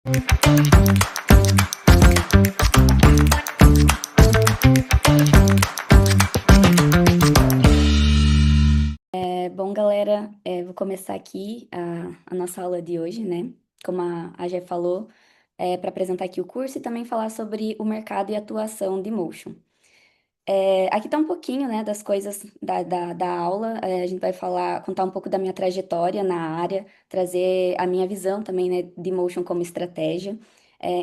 Bom, galera, vou começar aqui a nossa aula de hoje, né? Como a Jé falou, para apresentar aqui o curso e também falar sobre o mercado e atuação de Motion. Aqui tá um pouquinho, né, das coisas da aula. A gente vai falar, contar um pouco da minha trajetória na área, trazer a minha visão também, né, de Motion como estratégia,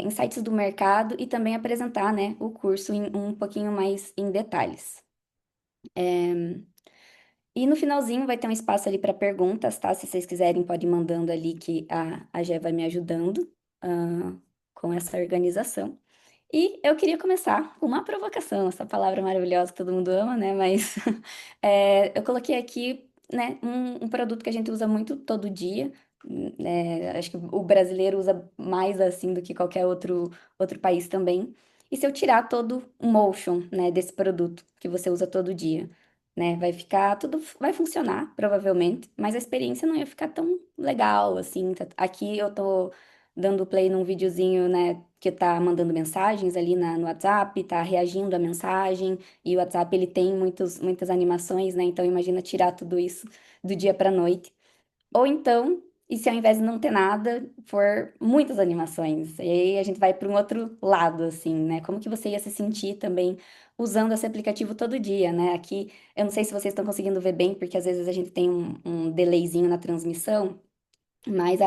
insights do mercado e também apresentar, né, o curso um pouquinho mais em detalhes. E no finalzinho vai ter um espaço ali para perguntas, tá? Se vocês quiserem, pode ir mandando ali que a Gé vai me ajudando, com essa organização. E eu queria começar com uma provocação, essa palavra maravilhosa que todo mundo ama, né? Mas eu coloquei aqui, né, um produto que a gente usa muito todo dia. Né? Acho que o brasileiro usa mais assim do que qualquer outro país também. E se eu tirar todo o motion, né, desse produto que você usa todo dia? Né? Vai ficar, tudo vai funcionar, provavelmente, mas a experiência não ia ficar tão legal, assim. Aqui eu tô dando play num videozinho, né, que tá mandando mensagens ali no WhatsApp, tá reagindo à mensagem, e o WhatsApp, ele tem muitas animações, né? Então, imagina tirar tudo isso do dia pra noite. Ou então, e se ao invés de não ter nada, for muitas animações? E aí a gente vai para um outro lado, assim, né? Como que você ia se sentir também usando esse aplicativo todo dia, né? Aqui, eu não sei se vocês estão conseguindo ver bem, porque às vezes a gente tem um delayzinho na transmissão, mas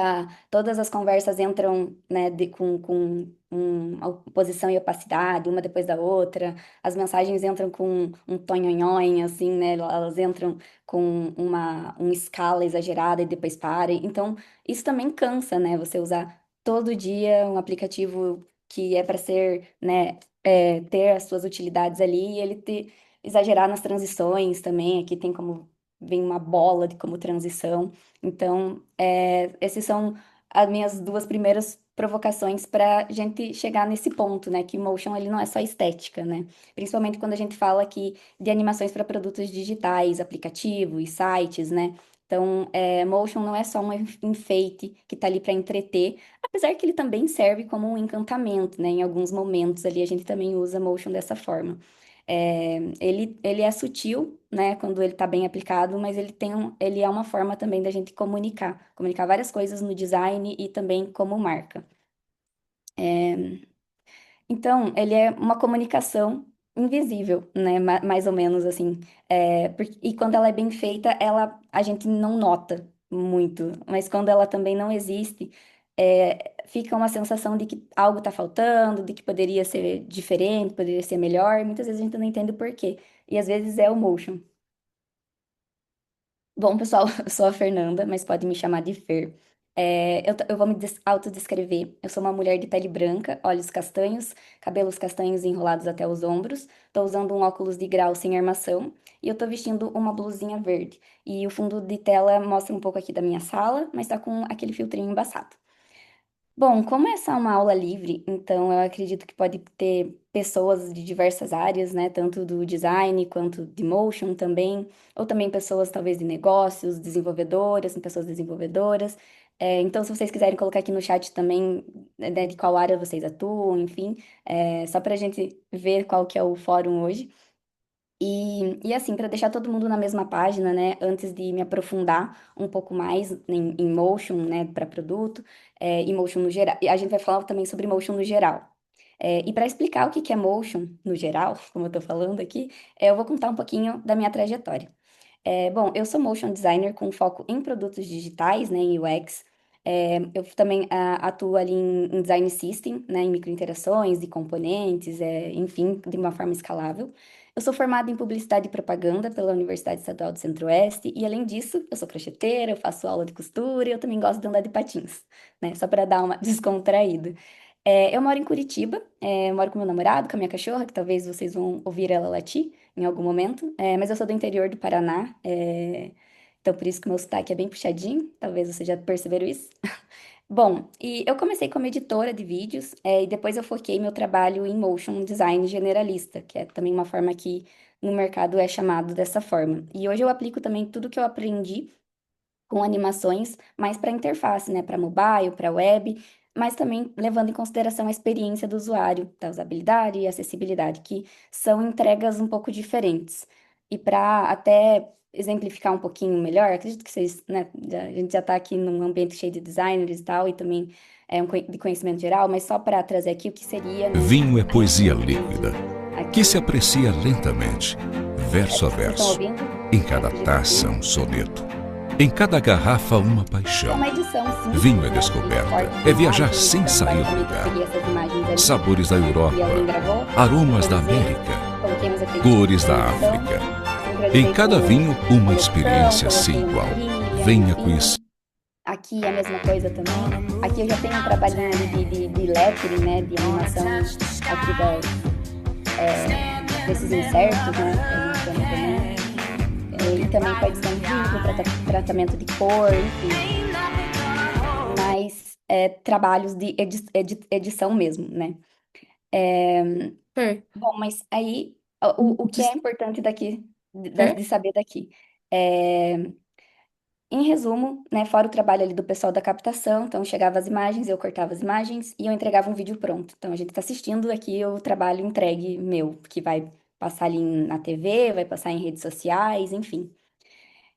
todas as conversas entram, né, com uma posição e opacidade, uma depois da outra. As mensagens entram com um tonhonhonho, assim, né? Elas entram com uma escala exagerada e depois para. Então, isso também cansa, né? Você usar todo dia um aplicativo que é para ser, né, ter as suas utilidades ali e ele exagerar nas transições também. Aqui tem como, vem uma bola de como transição. Então, essas são as minhas duas primeiras provocações para a gente chegar nesse ponto, né? Que o motion ele não é só estética, né? Principalmente quando a gente fala aqui de animações para produtos digitais, aplicativos, sites, né? Então, motion não é só um enfeite que está ali para entreter, apesar que ele também serve como um encantamento, né? Em alguns momentos ali a gente também usa motion dessa forma. Ele é sutil, né, quando ele está bem aplicado, mas ele é uma forma também da gente comunicar várias coisas no design e também como marca. Então, ele é uma comunicação invisível, né, mais ou menos assim. E quando ela é bem feita, a gente não nota muito, mas quando ela também não existe, fica uma sensação de que algo está faltando, de que poderia ser diferente, poderia ser melhor. Muitas vezes a gente não entende o porquê. E às vezes é o motion. Bom, pessoal, eu sou a Fernanda, mas pode me chamar de Fer. Eu vou me autodescrever. Eu sou uma mulher de pele branca, olhos castanhos, cabelos castanhos enrolados até os ombros. Tô usando um óculos de grau sem armação e eu tô vestindo uma blusinha verde. E o fundo de tela mostra um pouco aqui da minha sala, mas tá com aquele filtrinho embaçado. Bom, como essa é uma aula livre, então eu acredito que pode ter pessoas de diversas áreas, né? Tanto do design quanto de motion também, ou também pessoas talvez de negócios, desenvolvedoras, são pessoas desenvolvedoras. Então, se vocês quiserem colocar aqui no chat também, né, de qual área vocês atuam, enfim, só para a gente ver qual que é o fórum hoje. E assim, para deixar todo mundo na mesma página, né, antes de me aprofundar um pouco mais em motion, né, para produto, e motion no geral. E a gente vai falar também sobre motion no geral. E para explicar o que que é motion no geral, como eu estou falando aqui, eu vou contar um pouquinho da minha trajetória. Bom, eu sou motion designer com foco em produtos digitais, né, em UX. Eu também atuo ali em design system, né, em microinterações, de componentes, enfim, de uma forma escalável. Eu sou formada em publicidade e propaganda pela Universidade Estadual do Centro-Oeste e, além disso, eu sou crocheteira, eu faço aula de costura e eu também gosto de andar de patins, né, só para dar uma descontraída. Eu moro em Curitiba, eu moro com meu namorado, com a minha cachorra, que talvez vocês vão ouvir ela latir em algum momento, mas eu sou do interior do Paraná, então por isso que o meu sotaque é bem puxadinho, talvez vocês já perceberam isso. Bom, e eu comecei como editora de vídeos, e depois eu foquei meu trabalho em motion design generalista, que é também uma forma que no mercado é chamado dessa forma. E hoje eu aplico também tudo que eu aprendi com animações, mais para interface, né, para mobile, para web, mas também levando em consideração a experiência do usuário, da usabilidade e acessibilidade, que são entregas um pouco diferentes. E para até exemplificar um pouquinho melhor, acredito que vocês, né, a gente já está aqui num ambiente cheio de designers e tal, e também de conhecimento geral, mas só para trazer aqui o que seria, né, Vinho é poesia esse líquida, que se aqui. aprecia lentamente, verso a Vocês estão verso. ouvindo? Em Eu cada acredito que taça, sim. um soneto. Em cada garrafa, uma É paixão. uma edição Vinho simples, é né, de descoberta, corte de é viajar imagens, sem então sair do basicamente eu lugar. peguei essas imagens ali, Sabores da né, que Europa, alguém gravou, aromas da sincronizei, América, coloquei meus efeitos cores de da edição, África. Em sincronizei cada vinho, com uma locução, experiência coloquei sem uma igual. trilha, Venha conhecer. enfim. Aqui a mesma coisa também. Aqui eu já tenho um trabalhinho ali de lettering, né, de animação aqui desses insertos, né, que a gente chama também. E também com a edição de vídeo, tratamento de cor, enfim. Mas trabalhos de edição mesmo, né? Fer, Bom, mas aí o que é des- importante daqui, Fer? de saber daqui? É, em resumo, né, fora o trabalho ali do pessoal da captação, então chegava as imagens, eu cortava as imagens e eu entregava um vídeo pronto. Então a gente está assistindo aqui o trabalho entregue meu, que vai passar ali na TV, vai passar em redes sociais, enfim.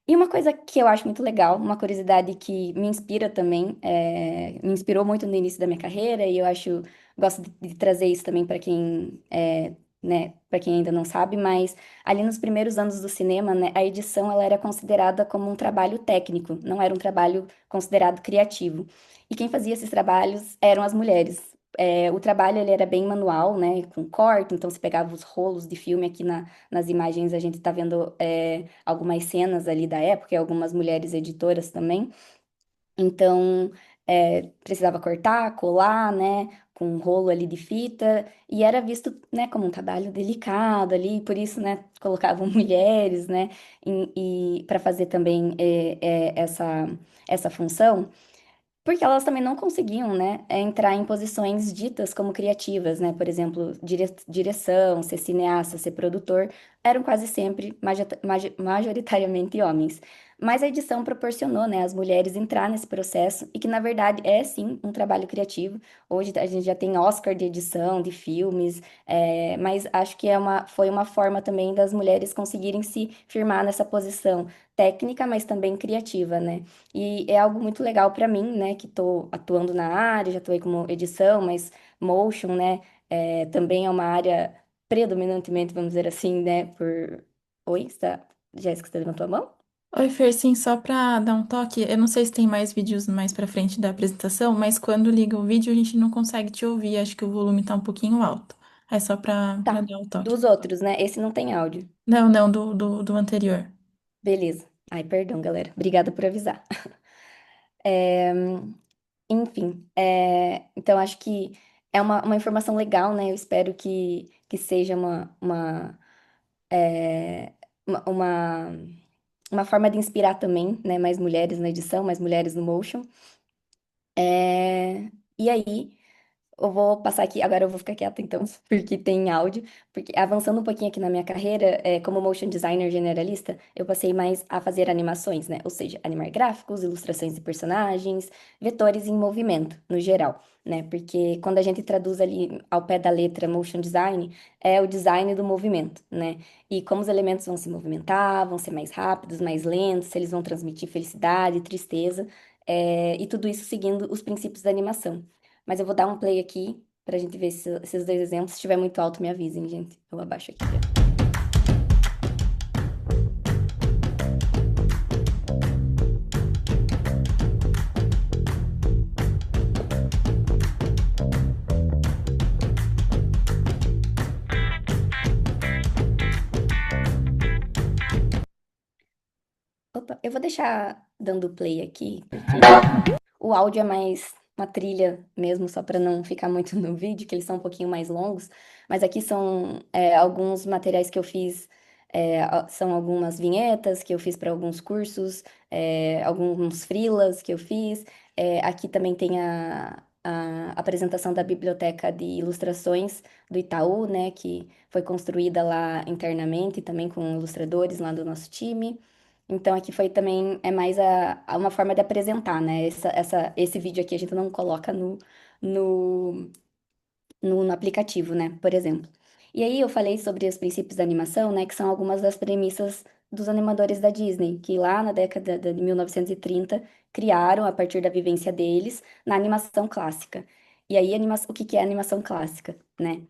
E uma coisa que eu acho muito legal, uma curiosidade que me inspira também, me inspirou muito no início da minha carreira e eu acho, gosto de trazer isso também para quem, né, para quem ainda não sabe, mas ali nos primeiros anos do cinema, né, a edição ela era considerada como um trabalho técnico, não era um trabalho considerado criativo. E quem fazia esses trabalhos eram as mulheres. O trabalho ele era bem manual, né, com corte, então você pegava os rolos de filme aqui nas imagens, a gente está vendo algumas cenas ali da época, e algumas mulheres editoras também. Então, precisava cortar, colar, né, com um rolo ali de fita, e era visto, né, como um trabalho delicado ali, por isso, né, colocavam mulheres, né, e para fazer também essa função. Porque elas também não conseguiam, né, entrar em posições ditas como criativas, né? Por exemplo, direção, ser cineasta, ser produtor, eram quase sempre majoritariamente homens. Mas a edição proporcionou, né, as mulheres entrar nesse processo e que, na verdade, é sim um trabalho criativo. Hoje a gente já tem Oscar de edição, de filmes, mas acho que foi uma forma também das mulheres conseguirem se firmar nessa posição técnica, mas também criativa, né? E é algo muito legal para mim, né, que estou atuando na área, já atuei como edição, mas motion, né, também é uma área predominantemente, vamos dizer assim, né, por... Oi, Jéssica, você levantou a mão? Oi, Fer, sim, só pra dar um toque, eu não sei se tem mais vídeos mais pra frente da apresentação, mas quando liga o vídeo a gente não consegue te ouvir, acho que o volume tá um pouquinho alto. É só pra Tá, dar o toque. dos outros, né, esse não tem áudio. Não, não, do anterior. Beleza. Ai, perdão, galera. Obrigada por avisar. É, enfim, então acho que é uma informação legal, né, eu espero que seja é, uma, uma uma forma de inspirar também, né, mais mulheres na edição, mais mulheres no motion. E aí, eu vou passar aqui, agora eu vou ficar quieta então, porque tem áudio, porque avançando um pouquinho aqui na minha carreira, como motion designer generalista, eu passei mais a fazer animações, né? Ou seja, animar gráficos, ilustrações de personagens, vetores em movimento, no geral, né? Porque quando a gente traduz ali ao pé da letra motion design, é o design do movimento, né? E como os elementos vão se movimentar, vão ser mais rápidos, mais lentos, se eles vão transmitir felicidade, tristeza, e tudo isso seguindo os princípios da animação. Mas eu vou dar um play aqui pra gente ver esses dois exemplos. Se estiver muito alto, me avisem, gente. Eu abaixo aqui já. Opa, eu vou deixar dando play aqui, porque o áudio é mais uma trilha mesmo, só para não ficar muito no vídeo, que eles são um pouquinho mais longos. Mas aqui são alguns materiais que eu fiz, são algumas vinhetas que eu fiz para alguns cursos, alguns freelas que eu fiz. Aqui também tem a apresentação da biblioteca de ilustrações do Itaú, né, que foi construída lá internamente, também com ilustradores lá do nosso time. Então aqui foi também, é mais uma forma de apresentar, né? Esse vídeo aqui a gente não coloca no, no aplicativo, né? Por exemplo. E aí eu falei sobre os princípios da animação, né? Que são algumas das premissas dos animadores da Disney, que lá na década de 1930 criaram, a partir da vivência deles, na animação clássica. E aí, o que que é animação clássica, né?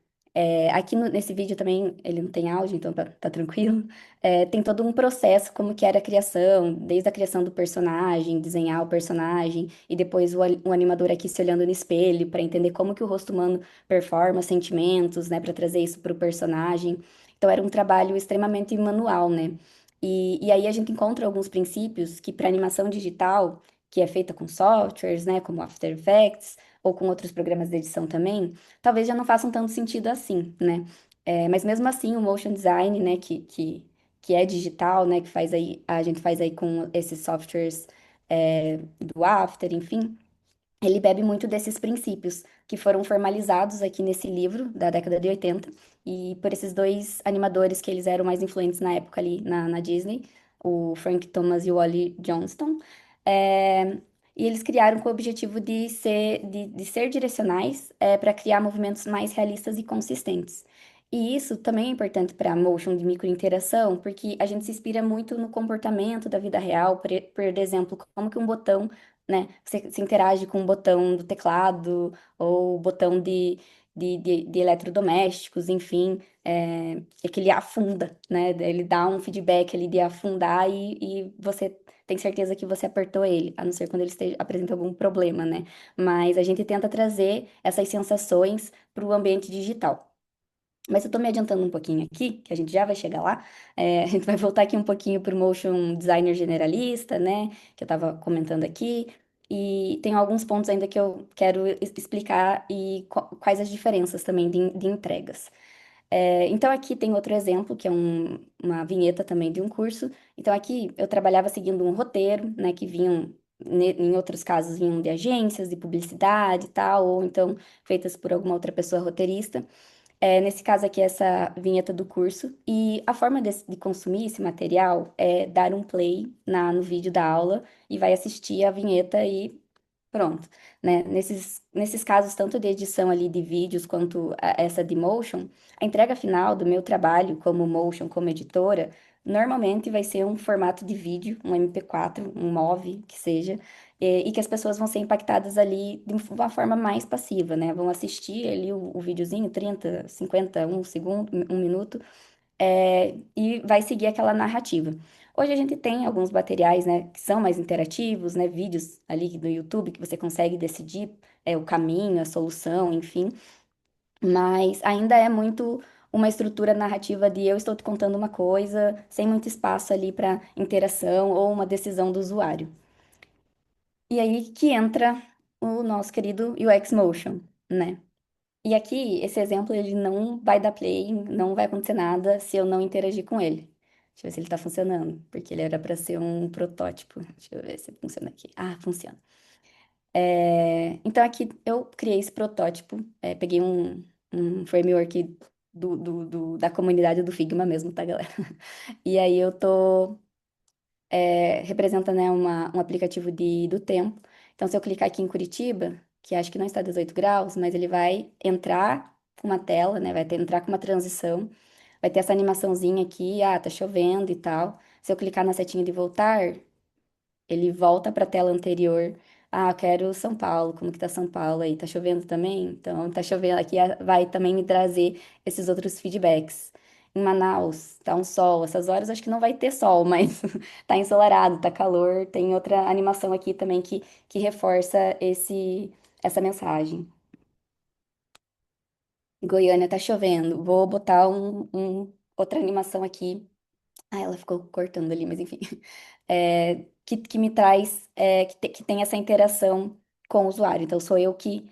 Aqui nesse vídeo também, ele não tem áudio, então tá tranquilo. Tem todo um processo, como que era a criação, desde a criação do personagem, desenhar o personagem, e depois o animador aqui se olhando no espelho para entender como que o rosto humano performa sentimentos, né, para trazer isso para o personagem. Então era um trabalho extremamente manual, né? E aí a gente encontra alguns princípios que para animação digital, que é feita com softwares, né, como After Effects, ou com outros programas de edição também, talvez já não façam tanto sentido assim, né? Mas mesmo assim, o motion design, né, que é digital, né, que faz aí, a gente faz aí com esses softwares do After, enfim, ele bebe muito desses princípios que foram formalizados aqui nesse livro da década de 80 e por esses dois animadores que eles eram mais influentes na época ali na Disney, o Frank Thomas e o Ollie Johnston. É, e eles criaram com o objetivo de ser direcionais para criar movimentos mais realistas e consistentes. E isso também é importante para a motion de microinteração, porque a gente se inspira muito no comportamento da vida real, por exemplo, como que um botão, né? Você se interage com o botão do teclado ou o botão de eletrodomésticos, enfim, é que ele afunda, né? Ele dá um feedback ali de afundar e você tem certeza que você apertou ele, a não ser quando ele apresenta algum problema, né? Mas a gente tenta trazer essas sensações para o ambiente digital. Mas eu tô me adiantando um pouquinho aqui, que a gente já vai chegar lá. A gente vai voltar aqui um pouquinho pro motion designer generalista, né? Que eu tava comentando aqui. E tem alguns pontos ainda que eu quero explicar e quais as diferenças também de entregas. Então, aqui tem outro exemplo, que é uma vinheta também de um curso. Então, aqui eu trabalhava seguindo um roteiro, né? Que vinham, em outros casos, vinham de agências, de publicidade e tal, ou então feitas por alguma outra pessoa roteirista. Nesse caso aqui, essa vinheta do curso. E a forma de consumir esse material é dar um play no vídeo da aula e vai assistir a vinheta e pronto, né? Nesses casos, tanto de edição ali de vídeos quanto essa de motion, a entrega final do meu trabalho como motion, como editora, normalmente vai ser um formato de vídeo, um MP4, um MOV, que seja, e que as pessoas vão ser impactadas ali de uma forma mais passiva, né? Vão assistir ali o videozinho, 30, 50, um segundo, um minuto, e vai seguir aquela narrativa. Hoje a gente tem alguns materiais, né, que são mais interativos, né, vídeos ali do YouTube que você consegue decidir o caminho, a solução, enfim, mas ainda é muito uma estrutura narrativa de eu estou te contando uma coisa, sem muito espaço ali para interação ou uma decisão do usuário. E aí que entra o nosso querido UX Motion, né? E aqui, esse exemplo, ele não vai dar play, não vai acontecer nada se eu não interagir com ele. Deixa eu ver se ele tá funcionando, porque ele era para ser um protótipo. Deixa eu ver se funciona aqui. Ah, funciona. Então, aqui eu criei esse protótipo, peguei um framework da comunidade do Figma mesmo, tá, galera? E aí eu tô representa, né, um aplicativo do tempo. Então, se eu clicar aqui em Curitiba, que acho que não está 18 graus, mas ele vai entrar com uma tela, né, entrar com uma transição, vai ter essa animaçãozinha aqui, tá chovendo e tal. Se eu clicar na setinha de voltar, ele volta para a tela anterior. Ah, eu quero São Paulo, como que tá São Paulo aí? Tá chovendo também? Então, tá chovendo aqui, vai também me trazer esses outros feedbacks. Em Manaus, tá um sol. Essas horas acho que não vai ter sol, mas tá ensolarado, tá calor. Tem outra animação aqui também que reforça essa mensagem. Goiânia tá chovendo. Vou botar outra animação aqui. Ah, ela ficou cortando ali, mas enfim. Que me traz, que tem essa interação com o usuário. Então, sou eu que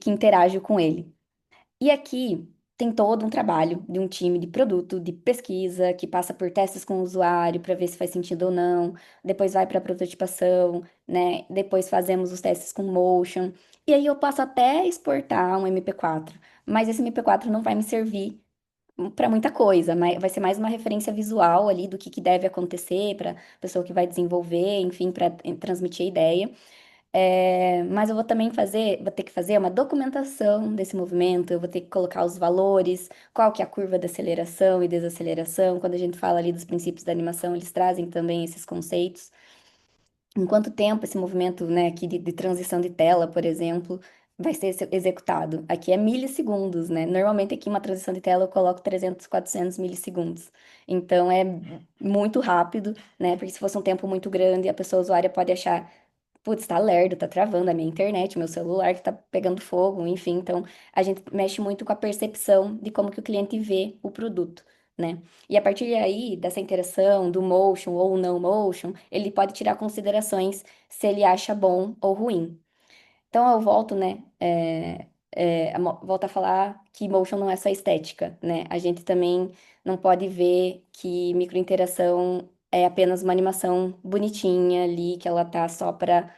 interajo com ele. E aqui tem todo um trabalho de um time de produto, de pesquisa, que passa por testes com o usuário para ver se faz sentido ou não. Depois vai para a prototipação, né? Depois fazemos os testes com motion. E aí eu posso até exportar um MP4, mas esse MP4 não vai me servir para muita coisa, mas vai ser mais uma referência visual ali do que deve acontecer para a pessoa que vai desenvolver, enfim, para transmitir a ideia. Mas eu vou também vou ter que fazer uma documentação desse movimento, eu vou ter que colocar os valores, qual que é a curva de aceleração e desaceleração. Quando a gente fala ali dos princípios da animação, eles trazem também esses conceitos. Em quanto tempo esse movimento, né, aqui de transição de tela, por exemplo, vai ser executado? Aqui é milissegundos, né? Normalmente aqui uma transição de tela eu coloco 300, 400 milissegundos. Então é muito rápido, né? Porque se fosse um tempo muito grande, a pessoa usuária pode achar, putz, tá lerdo, tá travando a minha internet, meu celular que tá pegando fogo, enfim. Então a gente mexe muito com a percepção de como que o cliente vê o produto, né? E a partir aí, dessa interação, do motion ou não motion, ele pode tirar considerações se ele acha bom ou ruim. Então eu volto, né, volto a falar que motion não é só estética, né? A gente também não pode ver que microinteração é apenas uma animação bonitinha ali, que ela tá só para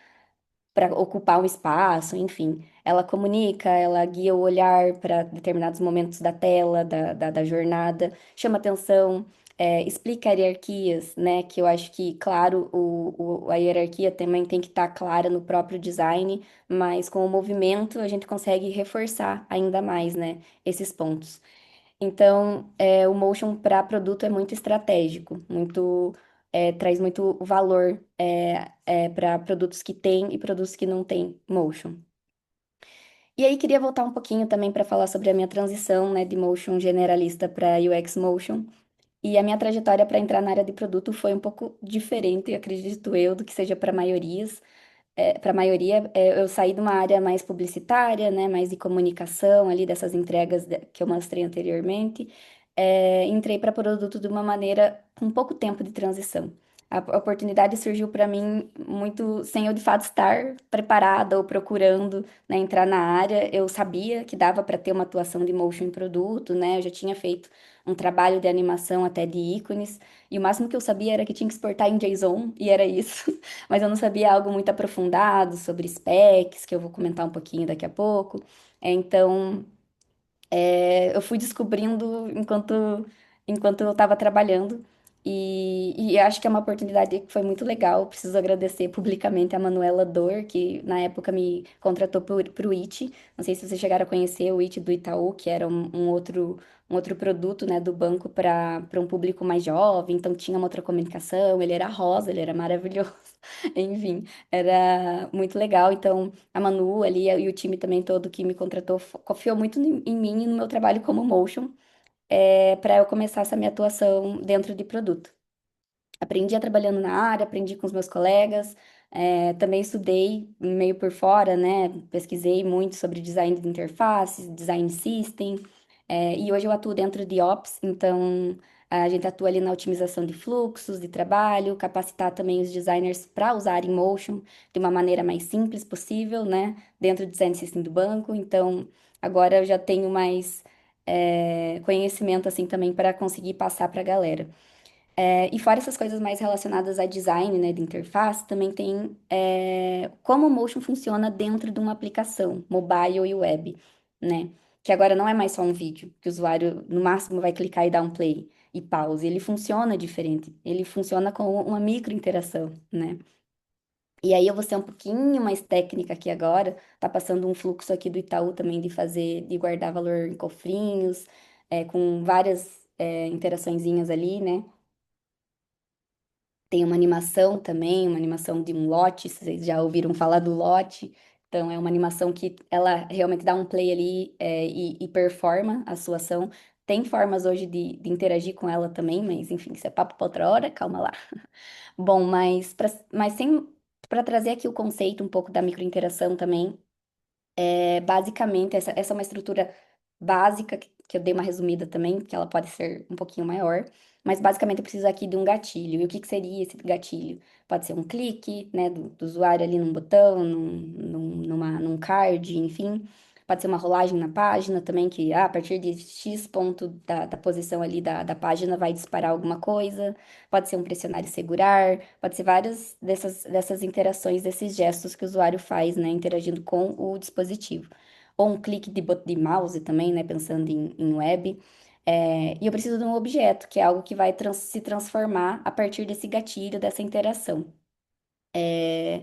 ocupar um espaço, enfim. Ela comunica, ela guia o olhar para determinados momentos da tela, da jornada, chama atenção, explica hierarquias, né? Que eu acho que, claro, a hierarquia também tem que estar clara no próprio design, mas com o movimento a gente consegue reforçar ainda mais, né? Esses pontos. Então, o motion para produto é muito estratégico, traz muito valor para produtos que têm e produtos que não têm motion. E aí, queria voltar um pouquinho também para falar sobre a minha transição, né, de motion generalista para UX motion. E a minha trajetória para entrar na área de produto foi um pouco diferente, acredito eu, do que seja para maiorias para a maioria, eu saí de uma área mais publicitária, né, mais de comunicação ali dessas entregas que eu mostrei anteriormente, entrei para produto de uma maneira com pouco tempo de transição. A oportunidade surgiu para mim muito sem eu de fato estar preparada ou procurando, né, entrar na área. Eu sabia que dava para ter uma atuação de motion em produto, né? Eu já tinha feito um trabalho de animação até de ícones, e o máximo que eu sabia era que tinha que exportar em JSON, e era isso. Mas eu não sabia algo muito aprofundado sobre specs, que eu vou comentar um pouquinho daqui a pouco. Então, eu fui descobrindo enquanto eu estava trabalhando. E acho que é uma oportunidade que foi muito legal. Preciso agradecer publicamente a Manuela Dor, que na época me contratou para o IT. Não sei se vocês chegaram a conhecer o IT do Itaú, que era um outro produto, né, do banco para um público mais jovem. Então tinha uma outra comunicação. Ele era rosa, ele era maravilhoso. Enfim, era muito legal. Então, a Manu ali e o time também todo que me contratou confiou muito em mim e no meu trabalho como motion, para eu começar essa minha atuação dentro de produto. Aprendi trabalhando na área, aprendi com os meus colegas, também estudei meio por fora, né? Pesquisei muito sobre design de interfaces, design system, e hoje eu atuo dentro de Ops, então a gente atua ali na otimização de fluxos de trabalho, capacitar também os designers para usarem Motion de uma maneira mais simples possível, né? Dentro do design system do banco, então agora eu já tenho mais conhecimento assim também para conseguir passar para a galera. E fora essas coisas mais relacionadas a design, né, de interface, também tem como o Motion funciona dentro de uma aplicação, mobile e web, né? Que agora não é mais só um vídeo, que o usuário no máximo vai clicar e dar um play e pause. Ele funciona diferente, ele funciona com uma micro interação, né? E aí eu vou ser um pouquinho mais técnica aqui agora, tá passando um fluxo aqui do Itaú também de guardar valor em cofrinhos, com várias interaçõezinhas ali, né? Tem uma animação também, uma animação de um lote, se vocês já ouviram falar do lote. Então, é uma animação que ela realmente dá um play ali, e performa a sua ação. Tem formas hoje de interagir com ela também, mas enfim, isso é papo para outra hora, calma lá. Bom, mas sem para trazer aqui o conceito um pouco da microinteração também, basicamente, essa é uma estrutura básica, que eu dei uma resumida também, que ela pode ser um pouquinho maior, mas basicamente eu preciso aqui de um gatilho. E o que que seria esse gatilho? Pode ser um clique, né, do usuário ali num botão, num card, enfim. Pode ser uma rolagem na página também, que a partir de X ponto da posição ali da página vai disparar alguma coisa. Pode ser um pressionar e segurar. Pode ser várias dessas interações, desses gestos que o usuário faz, né, interagindo com o dispositivo. Ou um clique de mouse também, né, pensando em web. E eu preciso de um objeto, que é algo que vai se transformar a partir desse gatilho, dessa interação. É,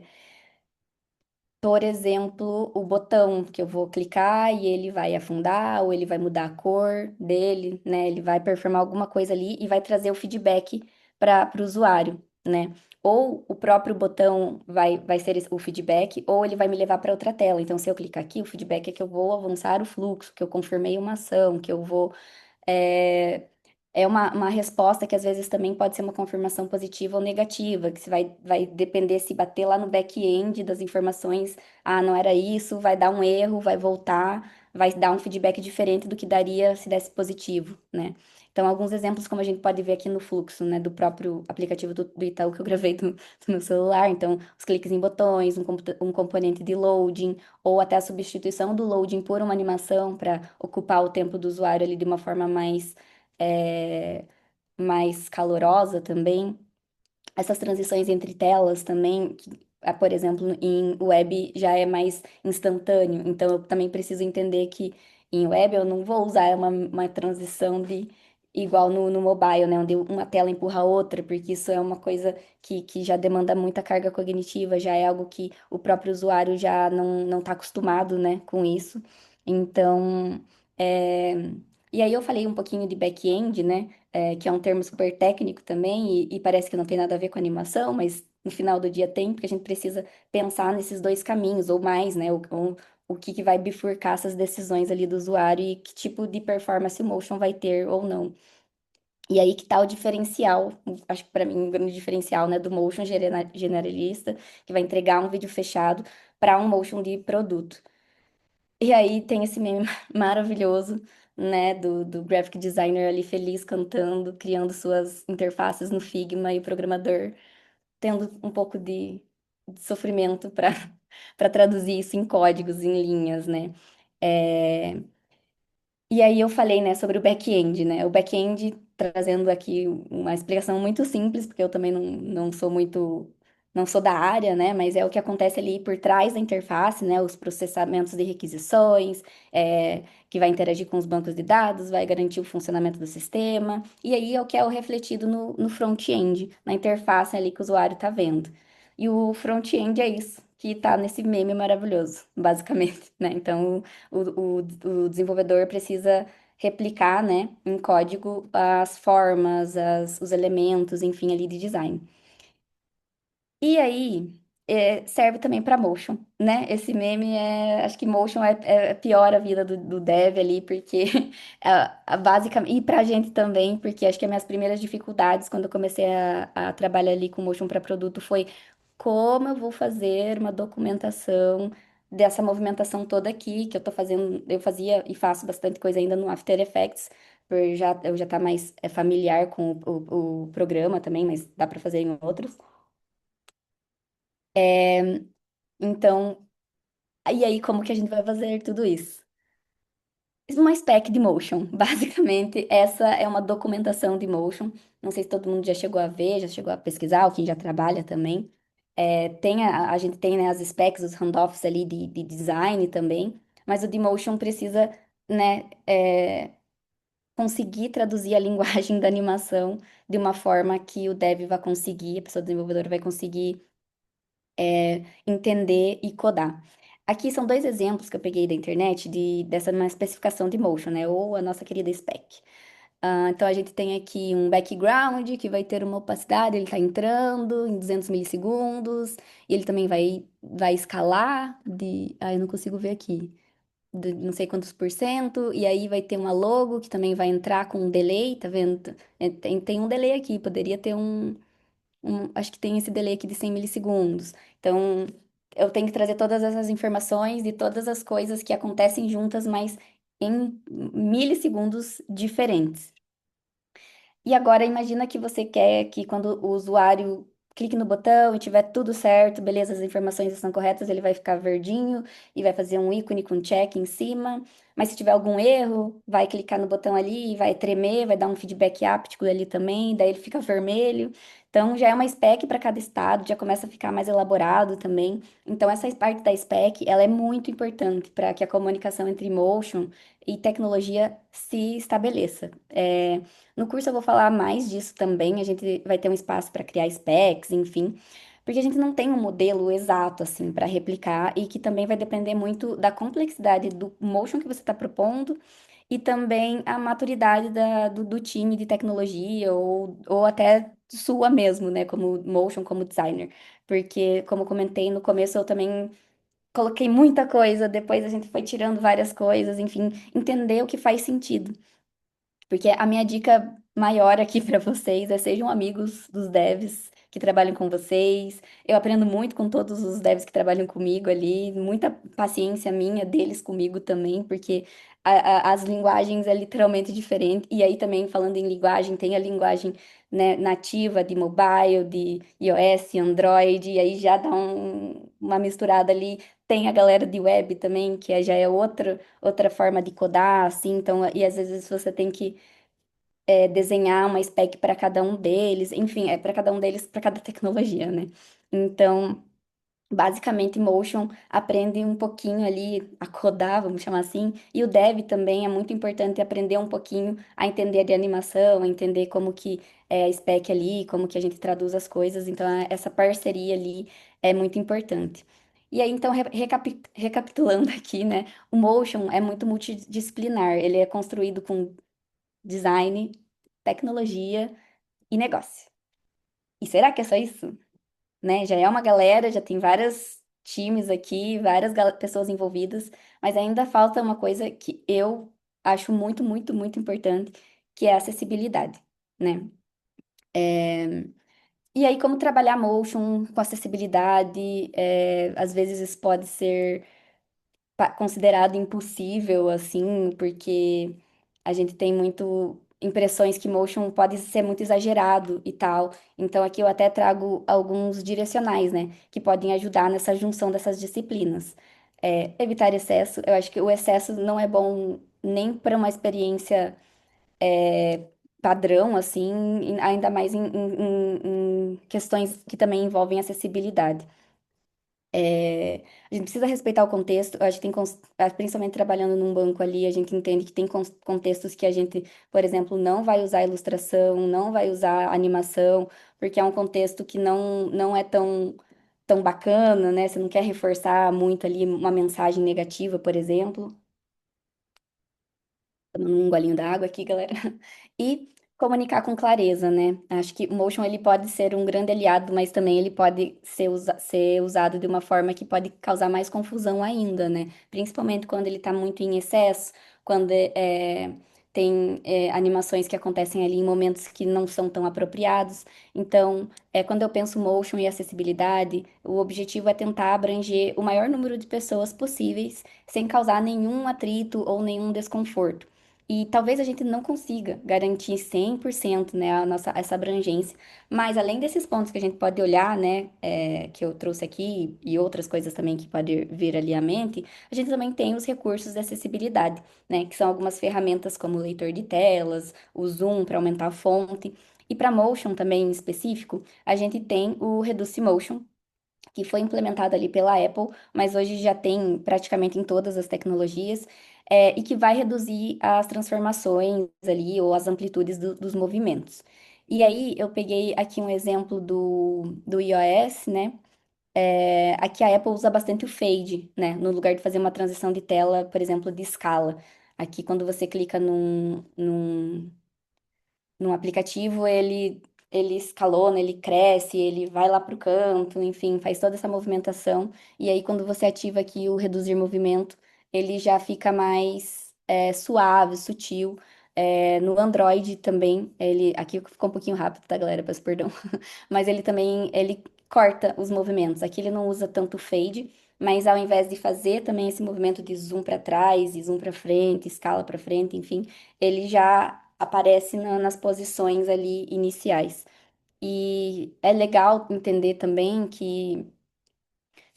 por exemplo, o botão que eu vou clicar e ele vai afundar ou ele vai mudar a cor dele, né? Ele vai performar alguma coisa ali e vai trazer o feedback para o usuário, né? Ou o próprio botão vai ser o feedback, ou ele vai me levar para outra tela. Então, se eu clicar aqui, o feedback é que eu vou avançar o fluxo, que eu confirmei uma ação, que eu vou é, é uma resposta que às vezes também pode ser uma confirmação positiva ou negativa, que se vai depender se bater lá no back-end das informações, ah, não era isso, vai dar um erro, vai voltar, vai dar um feedback diferente do que daria se desse positivo, né? Então, alguns exemplos, como a gente pode ver aqui no fluxo, né, do próprio aplicativo do Itaú que eu gravei do meu celular. Então, os cliques em botões, um componente de loading, ou até a substituição do loading por uma animação para ocupar o tempo do usuário ali de uma forma é, mais calorosa também. Essas transições entre telas também, por exemplo, em web já é mais instantâneo. Então, eu também preciso entender que em web eu não vou usar uma transição de igual no mobile, né? Onde uma tela empurra a outra, porque isso é uma coisa que já demanda muita carga cognitiva, já é algo que o próprio usuário já não está acostumado, né, com isso. Então, é... e aí eu falei um pouquinho de back-end, né? Que é um termo super técnico também, e parece que não tem nada a ver com animação, mas no final do dia tem, porque a gente precisa pensar nesses dois caminhos, ou mais, né? O que vai bifurcar essas decisões ali do usuário e que tipo de performance o motion vai ter ou não. E aí que tá o diferencial, acho que para mim um grande diferencial, né, do motion generalista, que vai entregar um vídeo fechado para um motion de produto. E aí tem esse meme maravilhoso, né, do graphic designer ali feliz cantando, criando suas interfaces no Figma e o programador tendo um pouco de sofrimento para para traduzir isso em códigos, em linhas, né? É, e aí eu falei, né, sobre o back-end, né? O back-end, trazendo aqui uma explicação muito simples, porque eu também não sou muito, não sou da área, né? Mas é o que acontece ali por trás da interface, né? Os processamentos de requisições, que vai interagir com os bancos de dados, vai garantir o funcionamento do sistema. E aí é o que é o refletido no front-end, na interface ali que o usuário está vendo. E o front-end é isso, que está nesse meme maravilhoso, basicamente, né? Então, o desenvolvedor precisa replicar, né, em código as formas, os elementos, enfim, ali de design. E aí, serve também para motion, né? Esse meme acho que motion pior a vida do dev ali, porque basicamente, e pra gente também, porque acho que as minhas primeiras dificuldades quando eu comecei a trabalhar ali com motion para produto foi como eu vou fazer uma documentação dessa movimentação toda aqui, que eu tô fazendo, eu fazia e faço bastante coisa ainda no After Effects, eu já tá mais familiar com o programa também, mas dá para fazer em outros. Então, e aí, como que a gente vai fazer tudo isso? Uma spec de motion. Basicamente, essa é uma documentação de motion. Não sei se todo mundo já chegou a ver, já chegou a pesquisar, ou quem já trabalha também. A gente tem, né, as specs, os handoffs ali de design também, mas o de motion precisa, né, conseguir traduzir a linguagem da animação de uma forma que o dev vai conseguir, a pessoa desenvolvedora vai conseguir entender e codar. Aqui são dois exemplos que eu peguei da internet dessa uma especificação de motion, né? Ou a nossa querida spec. Então a gente tem aqui um background que vai ter uma opacidade, ele está entrando em 200 milissegundos, e ele também vai escalar eu não consigo ver aqui, de não sei quantos por cento, e aí vai ter uma logo que também vai entrar com um delay, tá vendo? Tem um delay aqui, poderia ter acho que tem esse delay aqui de 100 milissegundos. Então, eu tenho que trazer todas essas informações de todas as coisas que acontecem juntas, mas em milissegundos diferentes. E agora imagina que você quer que quando o usuário clique no botão e tiver tudo certo, beleza, as informações estão corretas, ele vai ficar verdinho e vai fazer um ícone com check em cima. Mas se tiver algum erro, vai clicar no botão ali e vai tremer, vai dar um feedback áptico ali também, daí ele fica vermelho. Então já é uma spec para cada estado, já começa a ficar mais elaborado também. Então essa parte da spec, ela é muito importante para que a comunicação entre motion e tecnologia se estabeleça. No curso eu vou falar mais disso também, a gente vai ter um espaço para criar specs, enfim. porque a gente não tem um modelo exato, assim, para replicar e que também vai depender muito da complexidade do motion que você está propondo e também a maturidade do time de tecnologia ou até sua mesmo, né, como motion, como designer. Porque, como eu comentei no começo, eu também coloquei muita coisa, depois a gente foi tirando várias coisas, enfim, entender o que faz sentido. Porque a minha dica maior aqui para vocês é sejam amigos dos devs que trabalham com vocês. Eu aprendo muito com todos os devs que trabalham comigo ali, muita paciência minha deles comigo também, porque as linguagens é literalmente diferente. E aí também falando em linguagem, tem a linguagem, né, nativa de mobile, de iOS, Android, e aí já dá uma misturada ali. Tem a galera de web também, que já é outra forma de codar, assim, então, e às vezes você tem que desenhar uma spec para cada um deles, enfim, é para cada um deles, para cada tecnologia, né? Então, basicamente, Motion aprende um pouquinho ali a codar, vamos chamar assim, e o Dev também é muito importante aprender um pouquinho a entender de animação, a entender como que é a spec ali, como que a gente traduz as coisas, então essa parceria ali é muito importante. E aí, então, recapitulando aqui, né, o Motion é muito multidisciplinar, ele é construído com design, tecnologia e negócio. E será que é só isso? Né? Já é uma galera, já tem vários times aqui, várias pessoas envolvidas, mas ainda falta uma coisa que eu acho muito, muito, muito importante, que é a acessibilidade, né? E aí, como trabalhar motion com acessibilidade, às vezes isso pode ser considerado impossível, assim, porque a gente tem muito impressões que motion pode ser muito exagerado e tal. Então aqui eu até trago alguns direcionais, né, que podem ajudar nessa junção dessas disciplinas. Evitar excesso, eu acho que o excesso não é bom nem para uma experiência padrão, assim, ainda mais em questões que também envolvem acessibilidade. A gente precisa respeitar o contexto. A gente tem, principalmente trabalhando num banco ali, a gente entende que tem contextos que a gente, por exemplo, não vai usar ilustração, não vai usar animação, porque é um contexto que não é tão bacana, né? Você não quer reforçar muito ali uma mensagem negativa, por exemplo. Tomando um golinho d'água aqui, galera. E comunicar com clareza, né? Acho que o Motion ele pode ser um grande aliado, mas também ele pode ser usado de uma forma que pode causar mais confusão ainda, né? Principalmente quando ele está muito em excesso, quando tem animações que acontecem ali em momentos que não são tão apropriados. Então, quando eu penso motion e acessibilidade, o objetivo é tentar abranger o maior número de pessoas possíveis sem causar nenhum atrito ou nenhum desconforto. E talvez a gente não consiga garantir 100%, né, essa abrangência, mas além desses pontos que a gente pode olhar, né, que eu trouxe aqui, e outras coisas também que pode vir ali à mente, a gente também tem os recursos de acessibilidade, né, que são algumas ferramentas como o leitor de telas, o zoom para aumentar a fonte, e para motion também em específico, a gente tem o Reduce Motion, que foi implementado ali pela Apple, mas hoje já tem praticamente em todas as tecnologias, e que vai reduzir as transformações ali ou as amplitudes dos movimentos. E aí eu peguei aqui um exemplo do iOS, né? Aqui a Apple usa bastante o fade, né? No lugar de fazer uma transição de tela, por exemplo, de escala. Aqui, quando você clica num aplicativo, ele escalona, ele cresce, ele vai lá para o canto, enfim, faz toda essa movimentação. E aí, quando você ativa aqui o reduzir movimento, ele já fica mais suave, sutil. No Android também, ele aqui ficou um pouquinho rápido, tá, galera? Peço perdão. Mas ele também ele corta os movimentos. Aqui ele não usa tanto fade, mas ao invés de fazer também esse movimento de zoom para trás e zoom para frente, escala para frente, enfim, ele já aparece nas posições ali iniciais. E é legal entender também que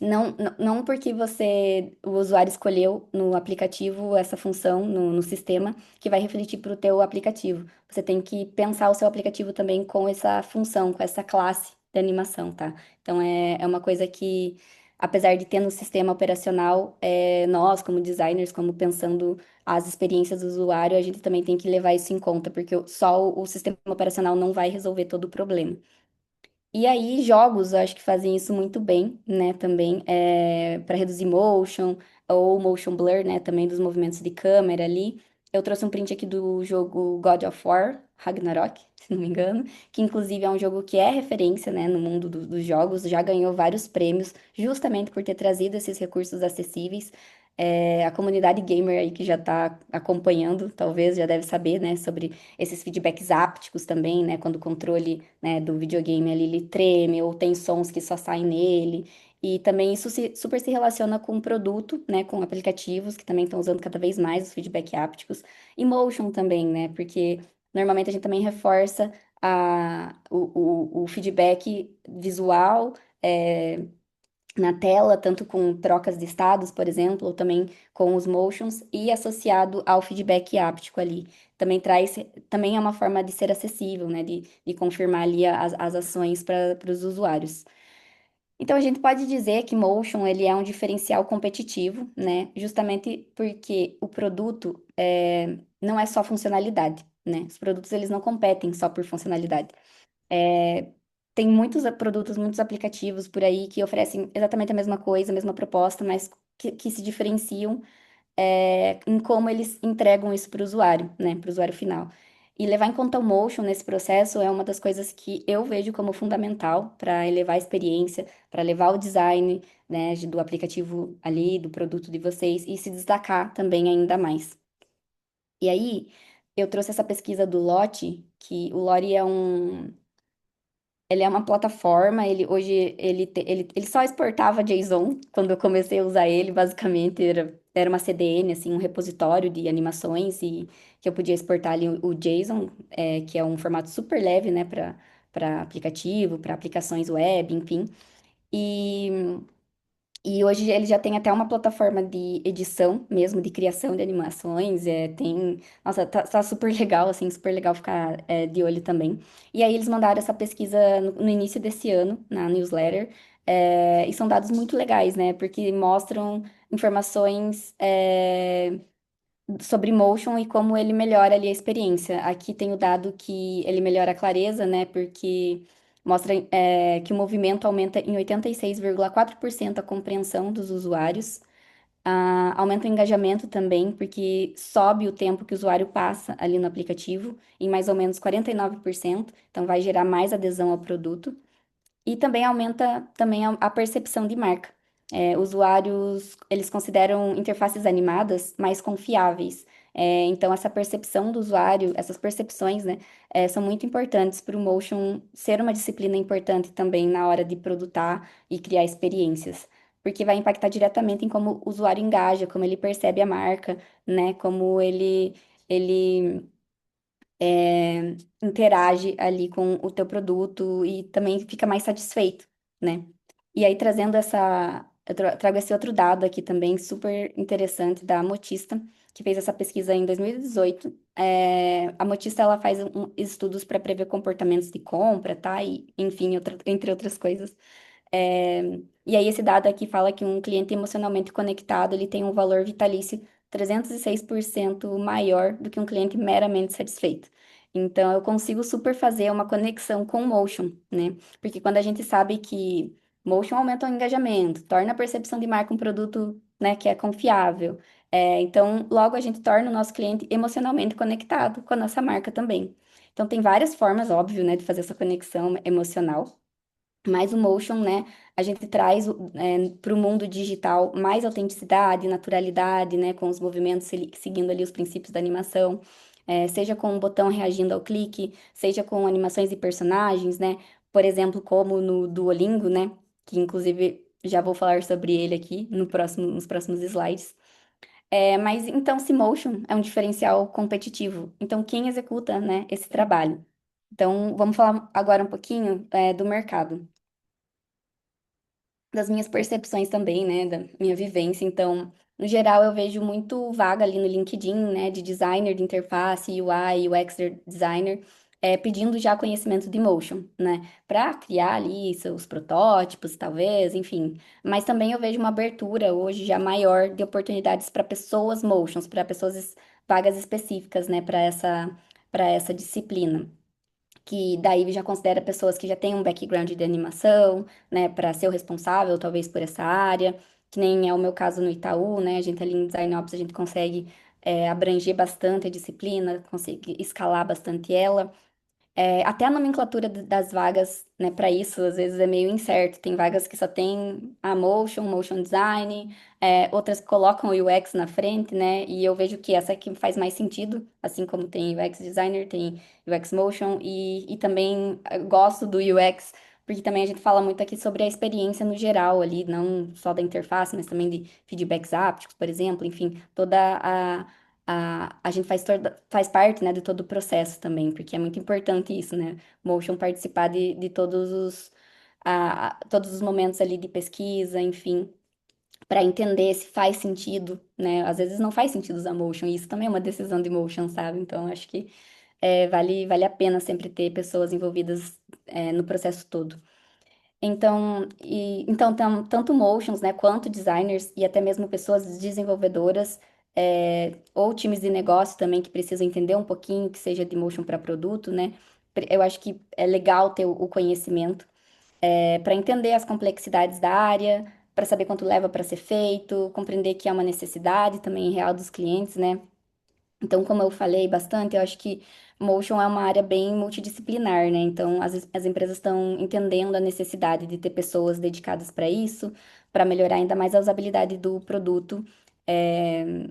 não porque o usuário escolheu no aplicativo essa função, no sistema, que vai refletir para o teu aplicativo. Você tem que pensar o seu aplicativo também com essa função, com essa classe de animação, tá? Então é uma coisa que, apesar de ter no sistema operacional, nós, como designers, como pensando as experiências do usuário, a gente também tem que levar isso em conta, porque só o sistema operacional não vai resolver todo o problema. E aí, jogos, eu acho que fazem isso muito bem, né, também, para reduzir motion, ou motion blur, né, também dos movimentos de câmera ali. Eu trouxe um print aqui do jogo God of War, Ragnarok, se não me engano, que inclusive é um jogo que é referência, né, no mundo dos jogos, já ganhou vários prêmios, justamente por ter trazido esses recursos acessíveis. A comunidade gamer aí que já está acompanhando, talvez já deve saber, né, sobre esses feedbacks ápticos também, né? Quando o controle, né, do videogame ali, ele treme ou tem sons que só saem nele. E também isso super se relaciona com o produto, né? Com aplicativos que também estão usando cada vez mais os feedbacks ápticos. E motion também, né? Porque normalmente a gente também reforça o feedback visual. Na tela, tanto com trocas de estados, por exemplo, ou também com os motions, e associado ao feedback áptico ali. Também traz, também é uma forma de ser acessível, né? De confirmar ali as ações para os usuários. Então, a gente pode dizer que motion, ele é um diferencial competitivo, né? Justamente porque o produto não é só funcionalidade, né? Os produtos, eles não competem só por funcionalidade. É, tem muitos produtos, muitos aplicativos por aí que oferecem exatamente a mesma coisa, a mesma proposta, mas que se diferenciam, em como eles entregam isso para o usuário, né, para o usuário final. E levar em conta o motion nesse processo é uma das coisas que eu vejo como fundamental para elevar a experiência, para levar o design, né, do aplicativo ali, do produto de vocês e se destacar também ainda mais. E aí, eu trouxe essa pesquisa do Lottie, que o Lottie ele é uma plataforma, ele hoje ele só exportava JSON quando eu comecei a usar ele, basicamente era uma CDN, assim, um repositório de animações e que eu podia exportar ali o JSON, que é um formato super leve, né, para aplicativo, para aplicações web, enfim. E e hoje ele já tem até uma plataforma de edição mesmo, de criação de animações, nossa, tá super legal, assim, super legal ficar de olho também. E aí eles mandaram essa pesquisa no início desse ano, na newsletter, e são dados muito legais, né, porque mostram informações sobre motion e como ele melhora ali a experiência. Aqui tem o dado que ele melhora a clareza, né? Porque mostra que o movimento aumenta em 86,4% a compreensão dos usuários. Aumenta o engajamento também, porque sobe o tempo que o usuário passa ali no aplicativo, em mais ou menos 49%, então vai gerar mais adesão ao produto. E também aumenta também a percepção de marca. Usuários, eles consideram interfaces animadas mais confiáveis. Então, essa percepção do usuário, essas percepções, né, são muito importantes para o motion ser uma disciplina importante também na hora de produtar e criar experiências. Porque vai impactar diretamente em como o usuário engaja, como ele percebe a marca, né, como ele interage ali com o teu produto e também fica mais satisfeito, né? E aí, trazendo trago esse outro dado aqui também, super interessante, da Motista, que fez essa pesquisa em 2018. A Motista, ela faz estudos para prever comportamentos de compra, tá? E, enfim, entre outras coisas. É, e aí, esse dado aqui fala que um cliente emocionalmente conectado, ele tem um valor vitalício 306% maior do que um cliente meramente satisfeito. Então, eu consigo super fazer uma conexão com o motion, né? Porque quando a gente sabe que motion aumenta o engajamento, torna a percepção de marca um produto, né, que é confiável. Então, logo a gente torna o nosso cliente emocionalmente conectado com a nossa marca também. Então, tem várias formas, óbvio, né, de fazer essa conexão emocional. Mas o motion, né, a gente traz para o mundo digital mais autenticidade, naturalidade, né, com os movimentos seguindo ali os princípios da animação, seja com um botão reagindo ao clique, seja com animações de personagens, né, por exemplo, como no Duolingo, né, que inclusive já vou falar sobre ele aqui nos próximos slides. Mas então, se motion é um diferencial competitivo, então quem executa, né, esse trabalho? Então, vamos falar agora um pouquinho, do mercado das minhas percepções também, né, da minha vivência. Então, no geral, eu vejo muito vaga ali no LinkedIn, né, de designer de interface, UI, UX designer, pedindo já conhecimento de motion, né, para criar ali seus protótipos, talvez, enfim. Mas também eu vejo uma abertura hoje já maior de oportunidades para pessoas motions, para pessoas vagas específicas, né, para essa disciplina que daí já considera pessoas que já têm um background de animação, né, para ser o responsável, talvez, por essa área, que nem é o meu caso no Itaú, né, a gente ali em Design Ops, a gente consegue abranger bastante a disciplina, consegue escalar bastante ela. Até a nomenclatura das vagas, né, para isso, às vezes é meio incerto. Tem vagas que só tem a motion design, outras que colocam o UX na frente, né? E eu vejo que essa aqui faz mais sentido, assim como tem UX designer, tem UX motion, e também gosto do UX, porque também a gente fala muito aqui sobre a experiência no geral ali, não só da interface, mas também de feedbacks ápticos, por exemplo, enfim, toda a gente faz parte, né, de todo o processo também, porque é muito importante isso, né? Motion participar de todos os momentos ali de pesquisa, enfim, para entender se faz sentido, né? Às vezes não faz sentido usar Motion, e isso também é uma decisão de Motion, sabe? Então, acho que vale a pena sempre ter pessoas envolvidas, no processo todo. Então tanto motions, né, quanto designers e até mesmo pessoas desenvolvedoras, ou times de negócio também que precisam entender um pouquinho que seja de motion para produto, né? Eu acho que é legal ter o conhecimento para entender as complexidades da área, para saber quanto leva para ser feito, compreender que é uma necessidade também real dos clientes, né? Então, como eu falei bastante, eu acho que motion é uma área bem multidisciplinar, né? Então, as empresas estão entendendo a necessidade de ter pessoas dedicadas para isso, para melhorar ainda mais a usabilidade do produto. É,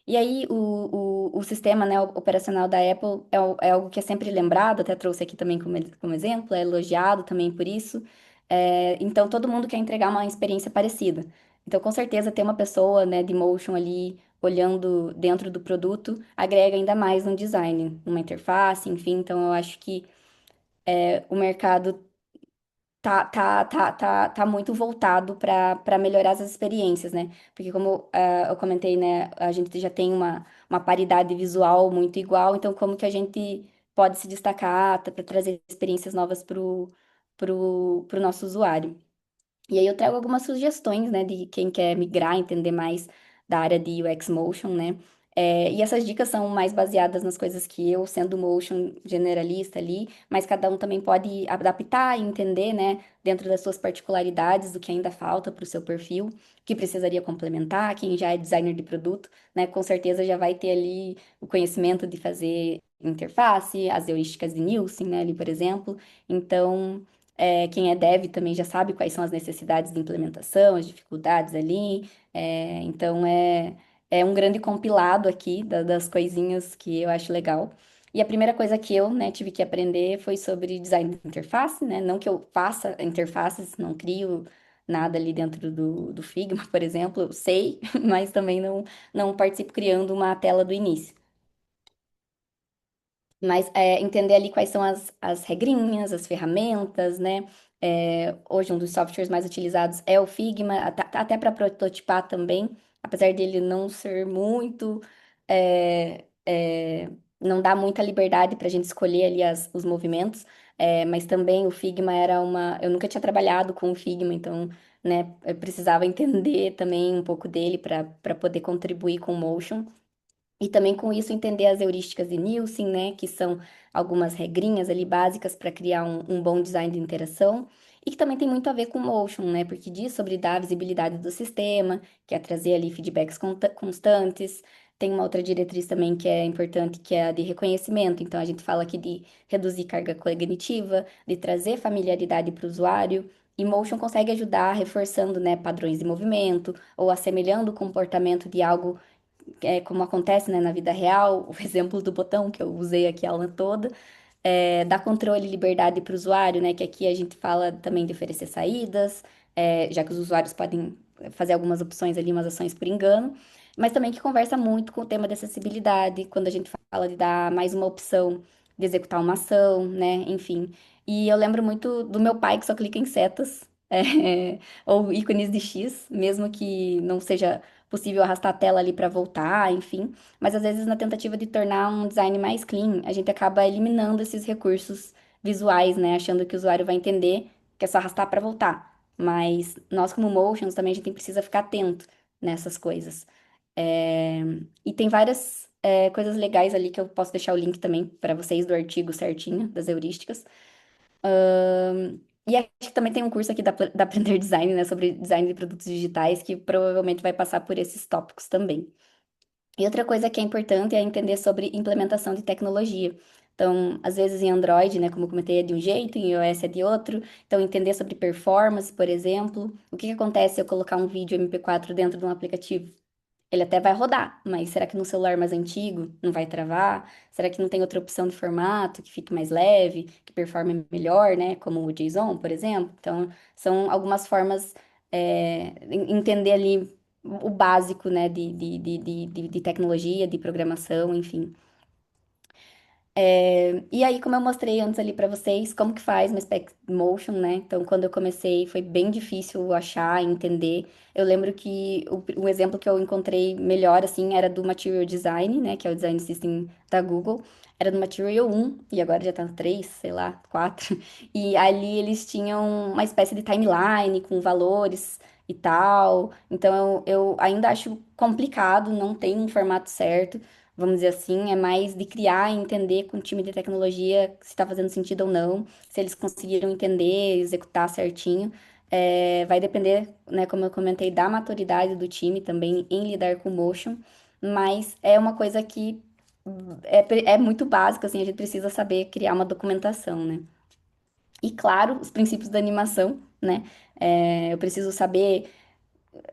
E aí, o sistema, né, operacional da Apple é algo que é sempre lembrado, até trouxe aqui também como exemplo, é elogiado também por isso. Então, todo mundo quer entregar uma experiência parecida. Então, com certeza, ter uma pessoa, né, de motion ali olhando dentro do produto agrega ainda mais no design, numa interface, enfim. Então, eu acho que o mercado tá muito voltado para melhorar as experiências, né? Porque como eu comentei, né, a gente já tem uma paridade visual muito igual, então como que a gente pode se destacar para trazer experiências novas pro nosso usuário? E aí eu trago algumas sugestões, né, de quem quer migrar, entender mais da área de UX Motion, né? E essas dicas são mais baseadas nas coisas que eu, sendo motion generalista ali, mas cada um também pode adaptar e entender, né, dentro das suas particularidades, do que ainda falta para o seu perfil, que precisaria complementar. Quem já é designer de produto, né, com certeza já vai ter ali o conhecimento de fazer interface, as heurísticas de Nielsen, né, ali, por exemplo. Então. Quem é dev também já sabe quais são as necessidades de implementação, as dificuldades ali. Então, é um grande compilado aqui das coisinhas que eu acho legal. E a primeira coisa que eu, né, tive que aprender foi sobre design de interface, né? Não que eu faça interfaces, não crio nada ali dentro do Figma, por exemplo, eu sei, mas também não participo criando uma tela do início. Mas entender ali quais são as regrinhas, as ferramentas, né? Hoje, um dos softwares mais utilizados é o Figma, até para prototipar também, apesar dele não ser muito. é, é, não dá muita liberdade para a gente escolher ali os movimentos, mas também o Figma era uma. Eu nunca tinha trabalhado com o Figma, então, né, eu precisava entender também um pouco dele para poder contribuir com o Motion. E também com isso entender as heurísticas de Nielsen, né, que são algumas regrinhas ali básicas para criar um bom design de interação, e que também tem muito a ver com motion, né, porque diz sobre dar visibilidade do sistema, que é trazer ali feedbacks constantes. Tem uma outra diretriz também que é importante, que é a de reconhecimento. Então a gente fala aqui de reduzir carga cognitiva, de trazer familiaridade para o usuário. E motion consegue ajudar reforçando, né, padrões de movimento ou assemelhando o comportamento de algo como acontece, né, na vida real, o exemplo do botão que eu usei aqui a aula toda, dá controle e liberdade para o usuário, né, que aqui a gente fala também de oferecer saídas, já que os usuários podem fazer algumas opções ali, umas ações por engano, mas também que conversa muito com o tema de acessibilidade, quando a gente fala de dar mais uma opção de executar uma ação, né, enfim. E eu lembro muito do meu pai que só clica em setas, ou ícones de X, mesmo que não seja possível arrastar a tela ali para voltar, enfim. Mas às vezes, na tentativa de tornar um design mais clean, a gente acaba eliminando esses recursos visuais, né? Achando que o usuário vai entender que é só arrastar para voltar. Mas nós, como motions, também a gente precisa ficar atento nessas coisas. É, E tem várias. coisas legais ali que eu posso deixar o link também para vocês do artigo certinho, das heurísticas. E acho que também tem um curso aqui da Aprender Design, né, sobre design de produtos digitais, que provavelmente vai passar por esses tópicos também. E outra coisa que é importante é entender sobre implementação de tecnologia. Então, às vezes em Android, né, como eu comentei, é de um jeito, em iOS é de outro. Então, entender sobre performance, por exemplo. O que que acontece se eu colocar um vídeo MP4 dentro de um aplicativo? Ele até vai rodar, mas será que no celular mais antigo não vai travar? Será que não tem outra opção de formato que fique mais leve, que performe melhor, né? Como o JSON, por exemplo. Então, são algumas formas, entender ali o básico, né, de tecnologia, de programação, enfim. E aí, como eu mostrei antes ali pra vocês, como que faz uma spec motion, né? Então, quando eu comecei, foi bem difícil achar, entender. Eu lembro que o exemplo que eu encontrei melhor, assim, era do Material Design, né? Que é o design system da Google. Era do Material 1, e agora já tá no 3, sei lá, 4. E ali eles tinham uma espécie de timeline com valores e tal. Então, eu ainda acho complicado, não tem um formato certo, vamos dizer assim, é mais de criar e entender com o time de tecnologia se está fazendo sentido ou não, se eles conseguiram entender, executar certinho. Vai depender, né, como eu comentei, da maturidade do time também em lidar com motion, mas é uma coisa que é muito básica, assim, a gente precisa saber criar uma documentação, né? E claro, os princípios da animação, né? Eu preciso saber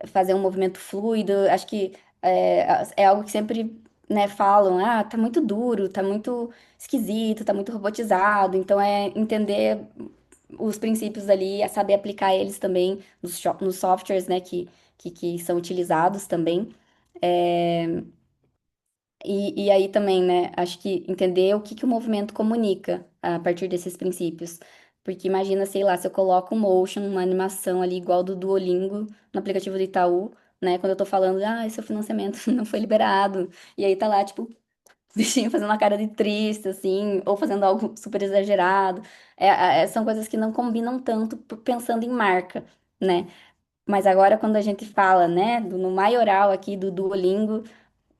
fazer um movimento fluido. Acho que é algo que sempre, né, falam, tá muito duro, tá muito esquisito, tá muito robotizado. Então é entender os princípios ali, é saber aplicar eles também nos softwares, né, que são utilizados também. É, e aí também, né, acho que entender o que que o movimento comunica a partir desses princípios. Porque imagina, sei lá, se eu coloco um motion, uma animação ali igual do Duolingo no aplicativo do Itaú, né, quando eu tô falando, seu financiamento não foi liberado. E aí tá lá, tipo, o bichinho fazendo uma cara de triste, assim, ou fazendo algo super exagerado. São coisas que não combinam tanto pensando em marca, né? Mas agora, quando a gente fala, né, no maioral aqui do Duolingo,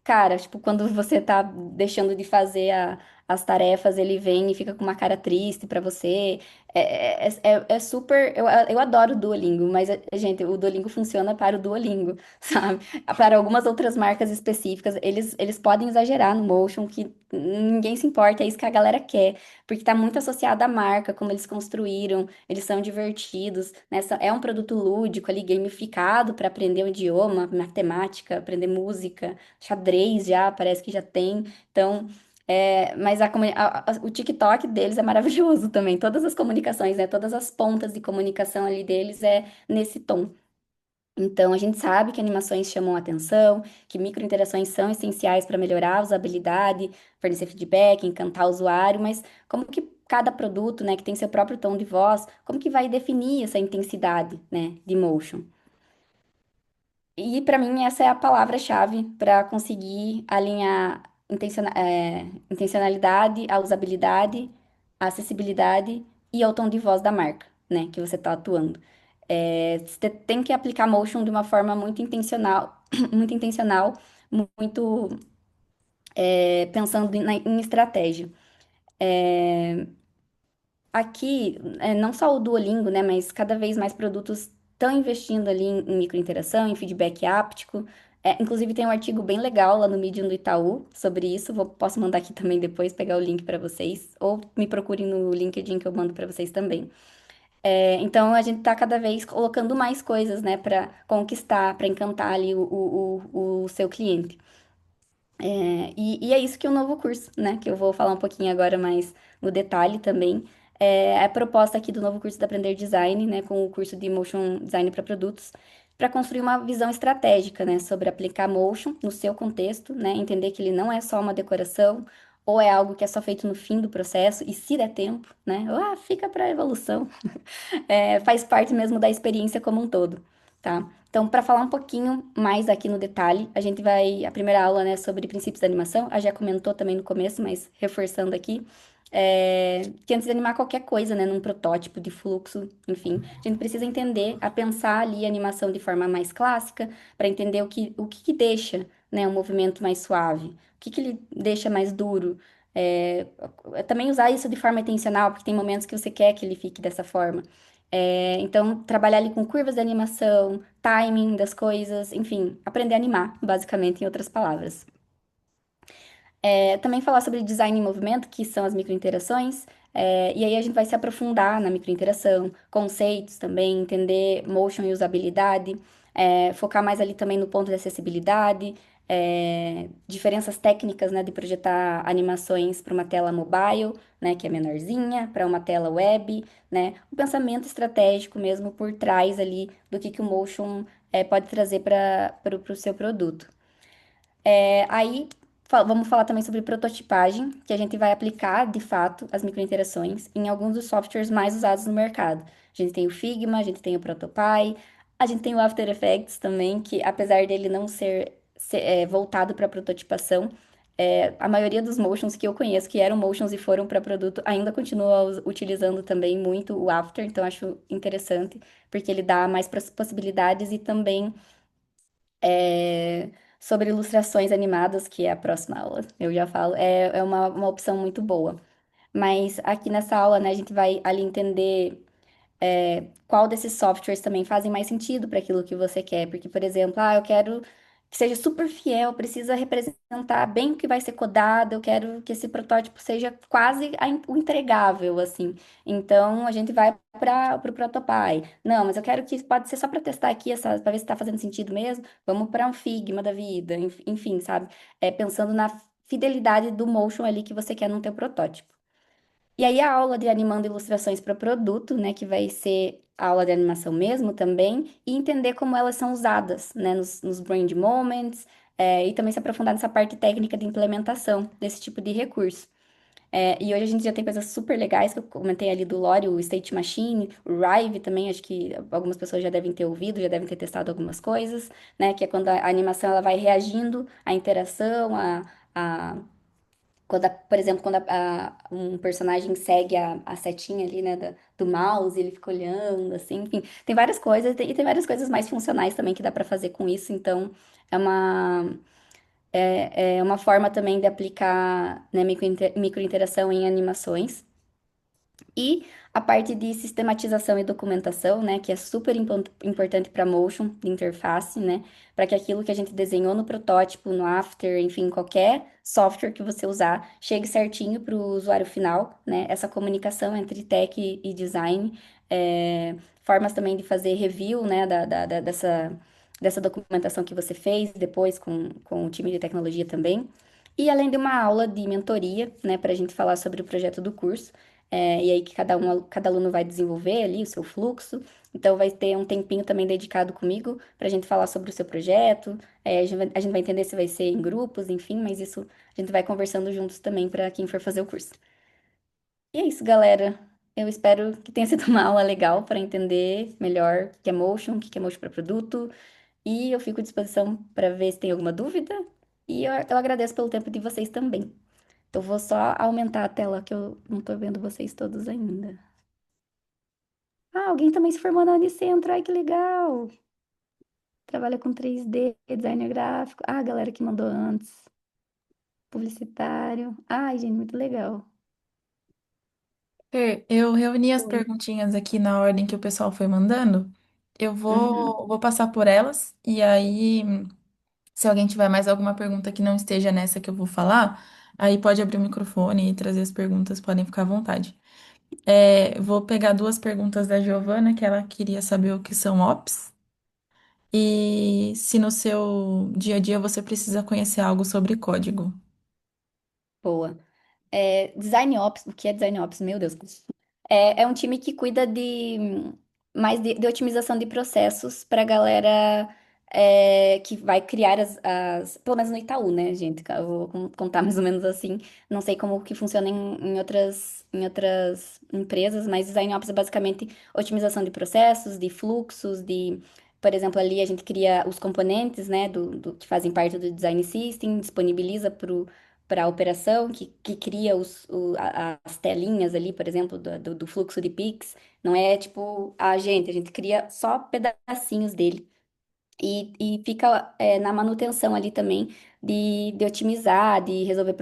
cara, tipo, quando você tá deixando de fazer as tarefas, ele vem e fica com uma cara triste pra você. É super. Eu adoro o Duolingo, mas, gente, o Duolingo funciona para o Duolingo, sabe? Para algumas outras marcas específicas, eles podem exagerar no motion, que ninguém se importa, é isso que a galera quer, porque tá muito associado à marca, como eles construíram, eles são divertidos, né? É um produto lúdico ali, gamificado para aprender um idioma, matemática, aprender música, xadrez já, parece que já tem. Então, mas o TikTok deles é maravilhoso também. Todas as comunicações, né? Todas as pontas de comunicação ali deles é nesse tom. Então, a gente sabe que animações chamam a atenção, que microinterações são essenciais para melhorar a usabilidade, fornecer feedback, encantar o usuário, mas como que cada produto, né, que tem seu próprio tom de voz, como que vai definir essa intensidade, né, de motion? E para mim essa é a palavra-chave para conseguir alinhar intencionalidade, a usabilidade, a acessibilidade e ao tom de voz da marca, né, que você está atuando. Você tem que aplicar motion de uma forma muito intencional, muito intencional, muito pensando em estratégia. Aqui, não só o Duolingo, né, mas cada vez mais produtos estão investindo ali em microinteração, em feedback áptico. Inclusive tem um artigo bem legal lá no Medium do Itaú sobre isso. Posso mandar aqui também depois, pegar o link para vocês, ou me procurem no LinkedIn que eu mando para vocês também. Então a gente está cada vez colocando mais coisas, né, para conquistar, para encantar ali o seu cliente. E é isso que é o novo curso, né? Que eu vou falar um pouquinho agora mais no detalhe também. A proposta aqui do novo curso de Aprender Design, né? Com o curso de Motion Design para Produtos, para construir uma visão estratégica, né? Sobre aplicar Motion no seu contexto, né? Entender que ele não é só uma decoração, ou é algo que é só feito no fim do processo, e se der tempo, né? Fica para evolução. Faz parte mesmo da experiência como um todo, tá? Então, para falar um pouquinho mais aqui no detalhe, a primeira aula, né, sobre princípios da animação, a já comentou também no começo, mas reforçando aqui, que antes de animar qualquer coisa, né, num protótipo de fluxo, enfim, a gente precisa entender, a pensar ali a animação de forma mais clássica, para entender o que deixa, né, um movimento mais suave? O que que ele deixa mais duro? É, também usar isso de forma intencional, porque tem momentos que você quer que ele fique dessa forma. Então, trabalhar ali com curvas de animação, timing das coisas, enfim, aprender a animar, basicamente, em outras palavras. Também falar sobre design em movimento, que são as microinterações, e aí a gente vai se aprofundar na microinteração, conceitos também, entender motion e usabilidade, focar mais ali também no ponto de acessibilidade, diferenças técnicas, né, de projetar animações para uma tela mobile, né, que é menorzinha, para uma tela web, né, o pensamento estratégico mesmo por trás ali do que o motion pode trazer para o seu produto. Aí, vamos falar também sobre prototipagem, que a gente vai aplicar, de fato, as microinterações em alguns dos softwares mais usados no mercado. A gente tem o Figma, a gente tem o Protopie, a gente tem o After Effects também, que apesar dele não ser voltado para prototipação, a maioria dos motions que eu conheço, que eram motions e foram para produto, ainda continua utilizando também muito o After, então acho interessante, porque ele dá mais possibilidades e também sobre ilustrações animadas, que é a próxima aula, eu já falo, é uma opção muito boa. Mas aqui nessa aula, né, a gente vai ali entender qual desses softwares também fazem mais sentido para aquilo que você quer. Porque, por exemplo, eu quero que seja super fiel, precisa representar bem o que vai ser codado, eu quero que esse protótipo seja quase o entregável, assim. Então, a gente vai para o Protopie. Não, mas eu quero que pode ser só para testar aqui, para ver se está fazendo sentido mesmo. Vamos para um Figma da vida, enfim, sabe? Pensando na fidelidade do motion ali que você quer no teu protótipo. E aí a aula de animando ilustrações para produto, né, que vai ser a aula de animação mesmo também, e entender como elas são usadas, né, nos brand moments, e também se aprofundar nessa parte técnica de implementação desse tipo de recurso. E hoje a gente já tem coisas super legais que eu comentei ali do Lore, o State Machine, o Rive também, acho que algumas pessoas já devem ter ouvido, já devem ter testado algumas coisas, né, que é quando a animação ela vai reagindo à interação, a por exemplo, quando um personagem segue a setinha ali, né, do mouse, ele fica olhando, assim, enfim, tem várias coisas, e tem várias coisas mais funcionais também que dá para fazer com isso, então é uma, é uma forma também de aplicar, né, microinteração em animações. E a parte de sistematização e documentação, né, que é super importante para motion, de interface, né, para que aquilo que a gente desenhou no protótipo, no After, enfim, qualquer software que você usar, chegue certinho para o usuário final, né, essa comunicação entre tech e design, formas também de fazer review, né, dessa documentação que você fez depois com o time de tecnologia também. E além de uma aula de mentoria, né, para a gente falar sobre o projeto do curso. E aí que cada aluno vai desenvolver ali o seu fluxo. Então vai ter um tempinho também dedicado comigo para a gente falar sobre o seu projeto. A gente vai entender se vai ser em grupos, enfim, mas isso a gente vai conversando juntos também para quem for fazer o curso. E é isso, galera. Eu espero que tenha sido uma aula legal para entender melhor o que é motion para produto. E eu fico à disposição para ver se tem alguma dúvida. E eu agradeço pelo tempo de vocês também. Eu vou só aumentar a tela que eu não tô vendo vocês todos ainda. Alguém também se formou na Unicentro, ai que legal! Trabalha com 3D, designer gráfico. A galera que mandou antes, publicitário. Ai, gente, muito legal. Fer, eu reuni as Oi. perguntinhas aqui na ordem que o pessoal foi mandando. Eu Uhum. vou passar por elas e aí, se alguém tiver mais alguma pergunta que não esteja nessa que eu vou falar, aí pode abrir o microfone e trazer as perguntas, podem ficar à vontade. Vou pegar duas perguntas da Giovana, que ela queria saber o que são ops e se no seu dia a dia você precisa conhecer algo sobre código. Boa. Design Ops, o que é Design Ops? Meu Deus. É um time que cuida mais de otimização de processos para a galera que vai criar pelo menos no Itaú, né, gente? Eu vou contar mais ou menos assim. Não sei como que funciona em outras empresas, mas Design Ops é basicamente otimização de processos, de fluxos, por exemplo, ali a gente cria os componentes, né, que fazem parte do Design System, disponibiliza para a operação, que cria as telinhas ali, por exemplo, do fluxo de Pix. Não é tipo a gente cria só pedacinhos dele. e fica na manutenção ali também de otimizar, de resolver.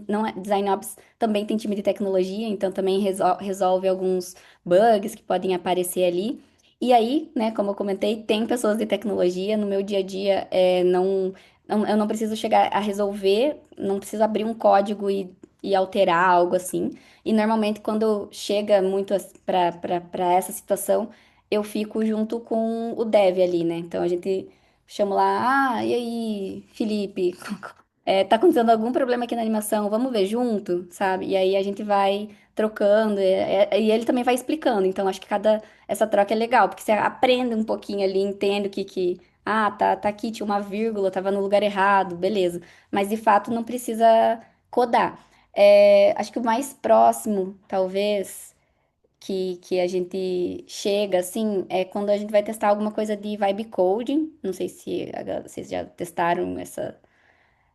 Não é, Design Ops também tem time de tecnologia, então também resolve alguns bugs que podem aparecer ali. E aí, né, como eu comentei, tem pessoas de tecnologia no meu dia a dia, eu não preciso chegar a resolver, não preciso abrir um código e alterar algo assim. E normalmente, quando chega muito para essa situação, eu fico junto com o dev ali, né? Então a gente chama lá, e aí, Felipe, tá acontecendo algum problema aqui na animação? Vamos ver junto, sabe? E aí a gente vai trocando, e ele também vai explicando. Então acho que essa troca é legal, porque você aprende um pouquinho ali, entende tá aqui, tinha uma vírgula, tava no lugar errado, beleza. Mas de fato não precisa codar. Acho que o mais próximo, talvez que a gente chega, assim, é quando a gente vai testar alguma coisa de vibe coding. Não sei se vocês já testaram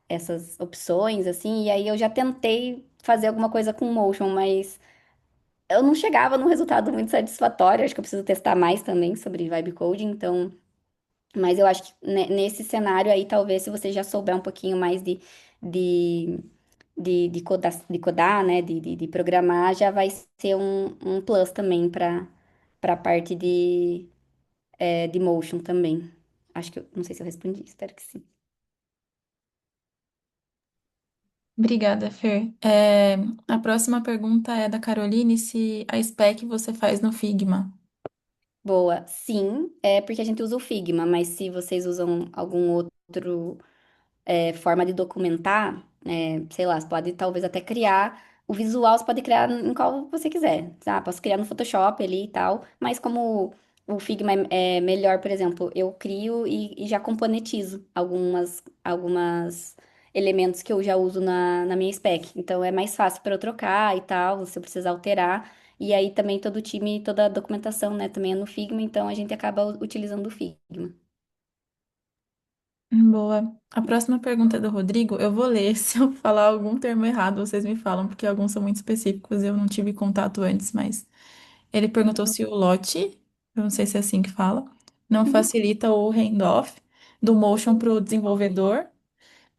essas opções, assim, e aí eu já tentei fazer alguma coisa com motion, mas eu não chegava num resultado muito satisfatório. Acho que eu preciso testar mais também sobre vibe coding, então. Mas eu acho que nesse cenário aí, talvez, se você já souber um pouquinho mais de, de codar, né, de programar, já vai ser um plus também para a parte de motion também. Acho que não sei se eu respondi, espero que sim. Obrigada, Fer. A próxima pergunta é da Caroline, se a spec você faz no Figma. Boa, sim, é porque a gente usa o Figma, mas se vocês usam algum outro forma de documentar, sei lá, você pode talvez até criar. O visual você pode criar em qual você quiser, tá? Posso criar no Photoshop ali e tal, mas como o Figma é melhor, por exemplo, eu crio e já componentizo algumas elementos que eu já uso na minha spec. Então é mais fácil para eu trocar e tal, se eu precisar alterar. E aí também todo o time, toda a documentação, né, também é no Figma, então a gente acaba utilizando o Figma. Boa. A próxima pergunta é do Rodrigo. Eu vou ler. Se eu falar algum termo errado, vocês me falam, porque alguns são muito específicos e eu não tive contato antes, mas ele perguntou se o lote, eu não sei se é assim que fala, não Uhum. facilita o handoff do motion para o desenvolvedor.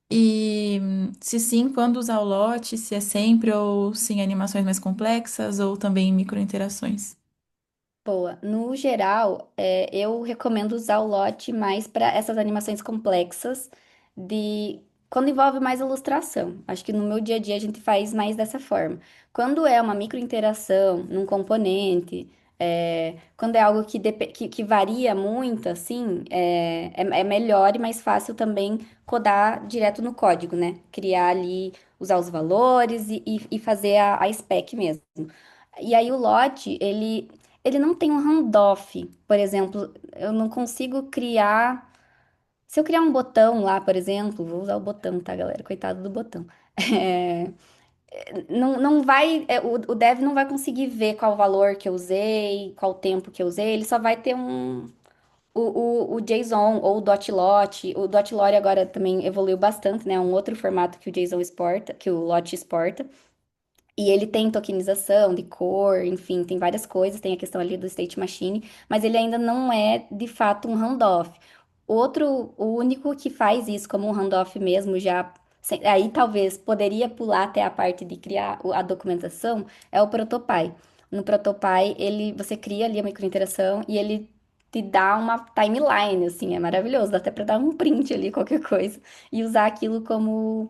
E se sim, quando usar o lote, se é sempre ou se em animações mais complexas ou também em microinterações. Boa. No geral, eu recomendo usar o Lotte mais para essas animações complexas de quando envolve mais ilustração. Acho que no meu dia a dia a gente faz mais dessa forma. Quando é uma microinteração num componente, quando é algo que varia muito, assim, é melhor e mais fácil também codar direto no código, né? Criar ali, usar os valores e fazer a spec mesmo. E aí o lote, ele não tem um handoff. Por exemplo, eu não consigo criar. Se eu criar um botão lá, por exemplo, vou usar o botão, tá, galera? Coitado do botão. Não vai, o dev não vai conseguir ver qual valor que eu usei, qual tempo que eu usei, ele só vai ter o JSON ou o Dot-Lot. O Dot-Lot agora também evoluiu bastante, né? É um outro formato que o JSON exporta, que o Lot exporta. E ele tem tokenização de cor, enfim, tem várias coisas, tem a questão ali do State Machine, mas ele ainda não é de fato um handoff. O único que faz isso como um handoff mesmo, aí talvez poderia pular até a parte de criar a documentação, é o Protopy. No Protopy, você cria ali a microinteração e ele te dá uma timeline, assim, é maravilhoso, dá até para dar um print ali, qualquer coisa, e usar aquilo como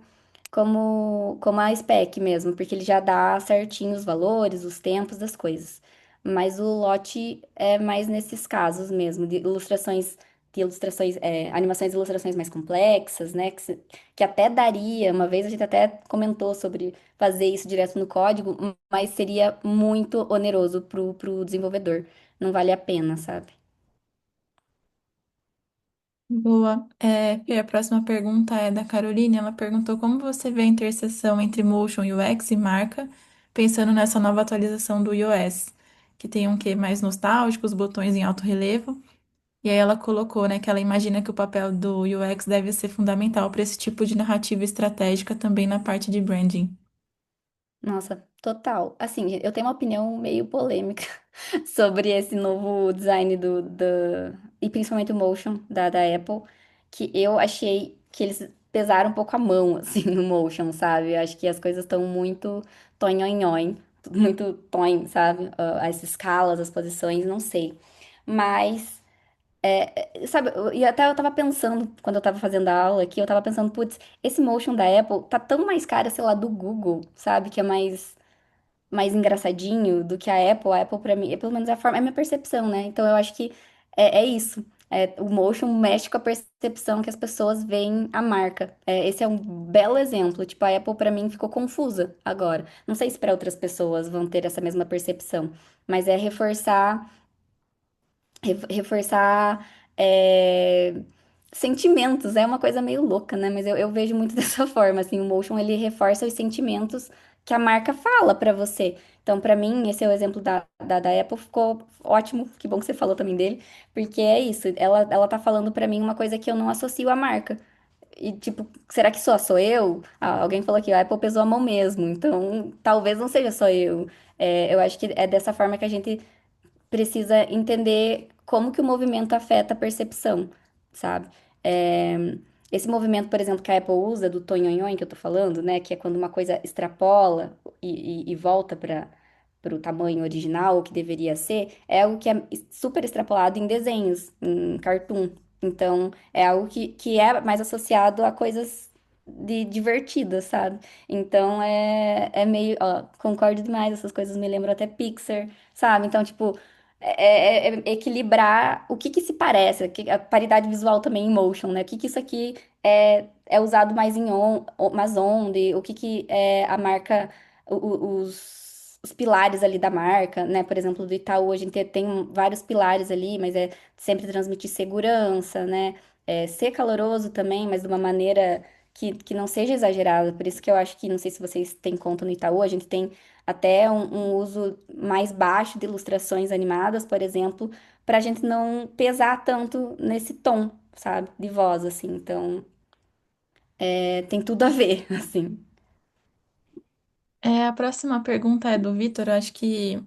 a spec mesmo, porque ele já dá certinho os valores, os tempos das coisas. Mas o lote é mais nesses casos mesmo, animações e ilustrações mais complexas, né? Que até daria, uma vez a gente até comentou sobre fazer isso direto no código, mas seria muito oneroso pro desenvolvedor. Não vale a pena, sabe? Boa. E a próxima pergunta é da Caroline. Ela perguntou como você vê a interseção entre Motion UX e marca, pensando nessa nova atualização do iOS, que tem um quê mais nostálgico, os botões em alto relevo. E aí ela colocou, né, que ela imagina que o papel do UX deve ser fundamental para esse tipo de narrativa estratégica também na parte de branding. Nossa, total. Assim, eu tenho uma opinião meio polêmica sobre esse novo design e principalmente o motion da Apple, que eu achei que eles pesaram um pouco a mão, assim, no motion, sabe? Eu acho que as coisas estão muito tonhonhon, muito toin, sabe? As escalas, as posições, não sei. Mas sabe, e até eu tava pensando, quando eu tava fazendo a aula aqui, eu tava pensando, putz, esse motion da Apple tá tão mais caro, sei lá, do Google, sabe? Que é mais engraçadinho do que a Apple. A Apple, pra mim, pelo menos a forma, é a minha percepção, né? Então eu acho que é isso. O motion mexe com a percepção que as pessoas veem a marca. Esse é um belo exemplo. Tipo, a Apple, pra mim, ficou confusa agora. Não sei se para outras pessoas vão ter essa mesma percepção, mas é reforçar sentimentos. É uma coisa meio louca, né? Mas eu vejo muito dessa forma, assim, o motion, ele reforça os sentimentos que a marca fala pra você. Então, pra mim, esse é o exemplo da Apple, ficou ótimo, que bom que você falou também dele, porque é isso, ela tá falando pra mim uma coisa que eu não associo à marca. E, tipo, será que sou eu? Alguém falou que a Apple pesou a mão mesmo, então talvez não seja só eu. Eu acho que é dessa forma que a gente precisa entender como que o movimento afeta a percepção, sabe? É, esse movimento, por exemplo, que a Apple usa do tonhonhon que eu tô falando, né? Que é quando uma coisa extrapola e volta para o tamanho original, o que deveria ser, é algo que é super extrapolado em desenhos, em cartoon. Então, é algo que é mais associado a coisas divertidas, sabe? Então, é meio... Ó, concordo demais, essas coisas me lembram até Pixar, sabe? Então, tipo, é equilibrar o que que se parece, a paridade visual também em motion, né? O que que isso aqui é usado mais mas onde, o que que é a marca, os pilares ali da marca, né? Por exemplo, do Itaú, a gente tem vários pilares ali, mas é sempre transmitir segurança, né? Ser caloroso também, mas de uma maneira que não seja exagerada. Por isso que eu acho que, não sei se vocês têm conta no Itaú, a gente tem até um uso mais baixo de ilustrações animadas, por exemplo, para a gente não pesar tanto nesse tom, sabe, de voz, assim. Então, tem tudo a ver, assim. A próxima pergunta é do Vitor. Acho que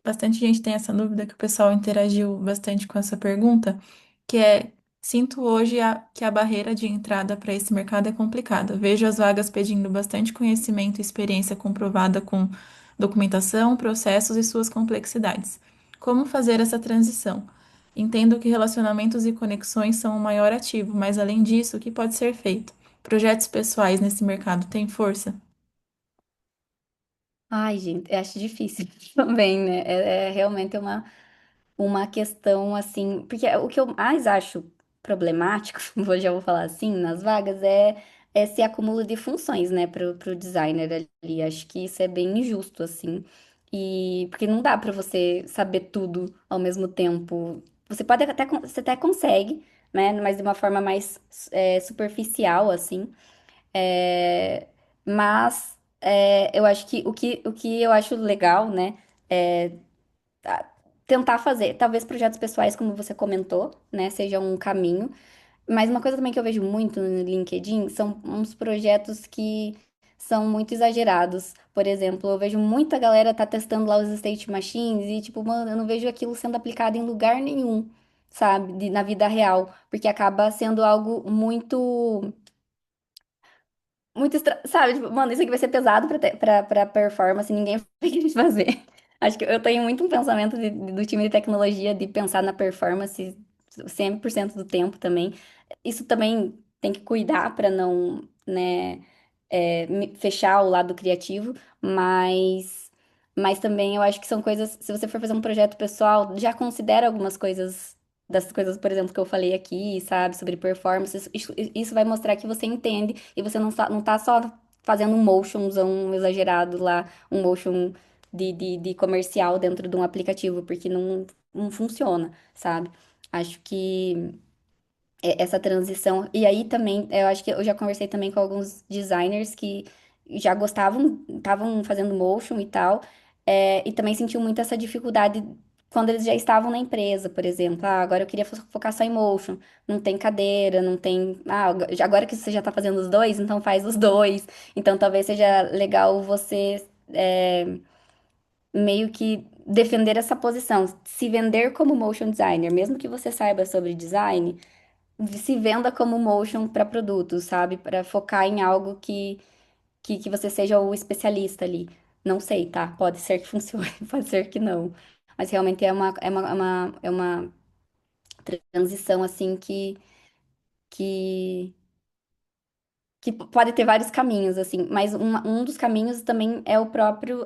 bastante gente tem essa dúvida, que o pessoal interagiu bastante com essa pergunta, que é: sinto hoje que a barreira de entrada para esse mercado é complicada. Vejo as vagas pedindo bastante conhecimento e experiência comprovada com documentação, processos e suas complexidades. Como fazer essa transição? Entendo que relacionamentos e conexões são o maior ativo, mas além disso, o que pode ser feito? Projetos pessoais nesse mercado têm força? Ai, gente, eu acho difícil também, né? É realmente uma questão assim, porque o que eu mais acho problemático, já vou falar assim, nas vagas, é esse acúmulo de funções, né, pro designer ali. Acho que isso é bem injusto, assim. E porque não dá pra você saber tudo ao mesmo tempo. Você até consegue, né, mas de uma forma mais superficial, assim. É, mas eu acho que o que eu acho legal, né? é tentar fazer, talvez projetos pessoais, como você comentou, né, seja um caminho. Mas uma coisa também que eu vejo muito no LinkedIn são uns projetos que são muito exagerados. Por exemplo, eu vejo muita galera tá testando lá os state machines e, tipo, mano, eu não vejo aquilo sendo aplicado em lugar nenhum, sabe, na vida real, porque acaba sendo algo muito sabe, tipo, mano, isso aqui vai ser pesado pra performance, ninguém vai querer fazer. Acho que eu tenho muito um pensamento do time de tecnologia de pensar na performance 100% do tempo também. Isso também tem que cuidar para não, né, fechar o lado criativo, mas também eu acho que são coisas, se você for fazer um projeto pessoal, já considera algumas coisas, das coisas, por exemplo, que eu falei aqui, sabe, sobre performance, isso vai mostrar que você entende e você não tá só fazendo um motionzão exagerado lá, um motion de comercial dentro de um aplicativo, porque não funciona, sabe? Acho que essa transição. E aí também, eu acho que eu já conversei também com alguns designers que já gostavam, estavam fazendo motion e tal, e também sentiu muito essa dificuldade quando eles já estavam na empresa, por exemplo. Ah, agora eu queria focar só em motion. Não tem cadeira, não tem. Ah, agora que você já tá fazendo os dois, então faz os dois. Então talvez seja legal você meio que defender essa posição, se vender como motion designer, mesmo que você saiba sobre design, se venda como motion para produtos, sabe? Para focar em algo que você seja o especialista ali. Não sei, tá? Pode ser que funcione, pode ser que não. Mas realmente é uma transição assim que que pode ter vários caminhos, assim, mas um dos caminhos também é o próprio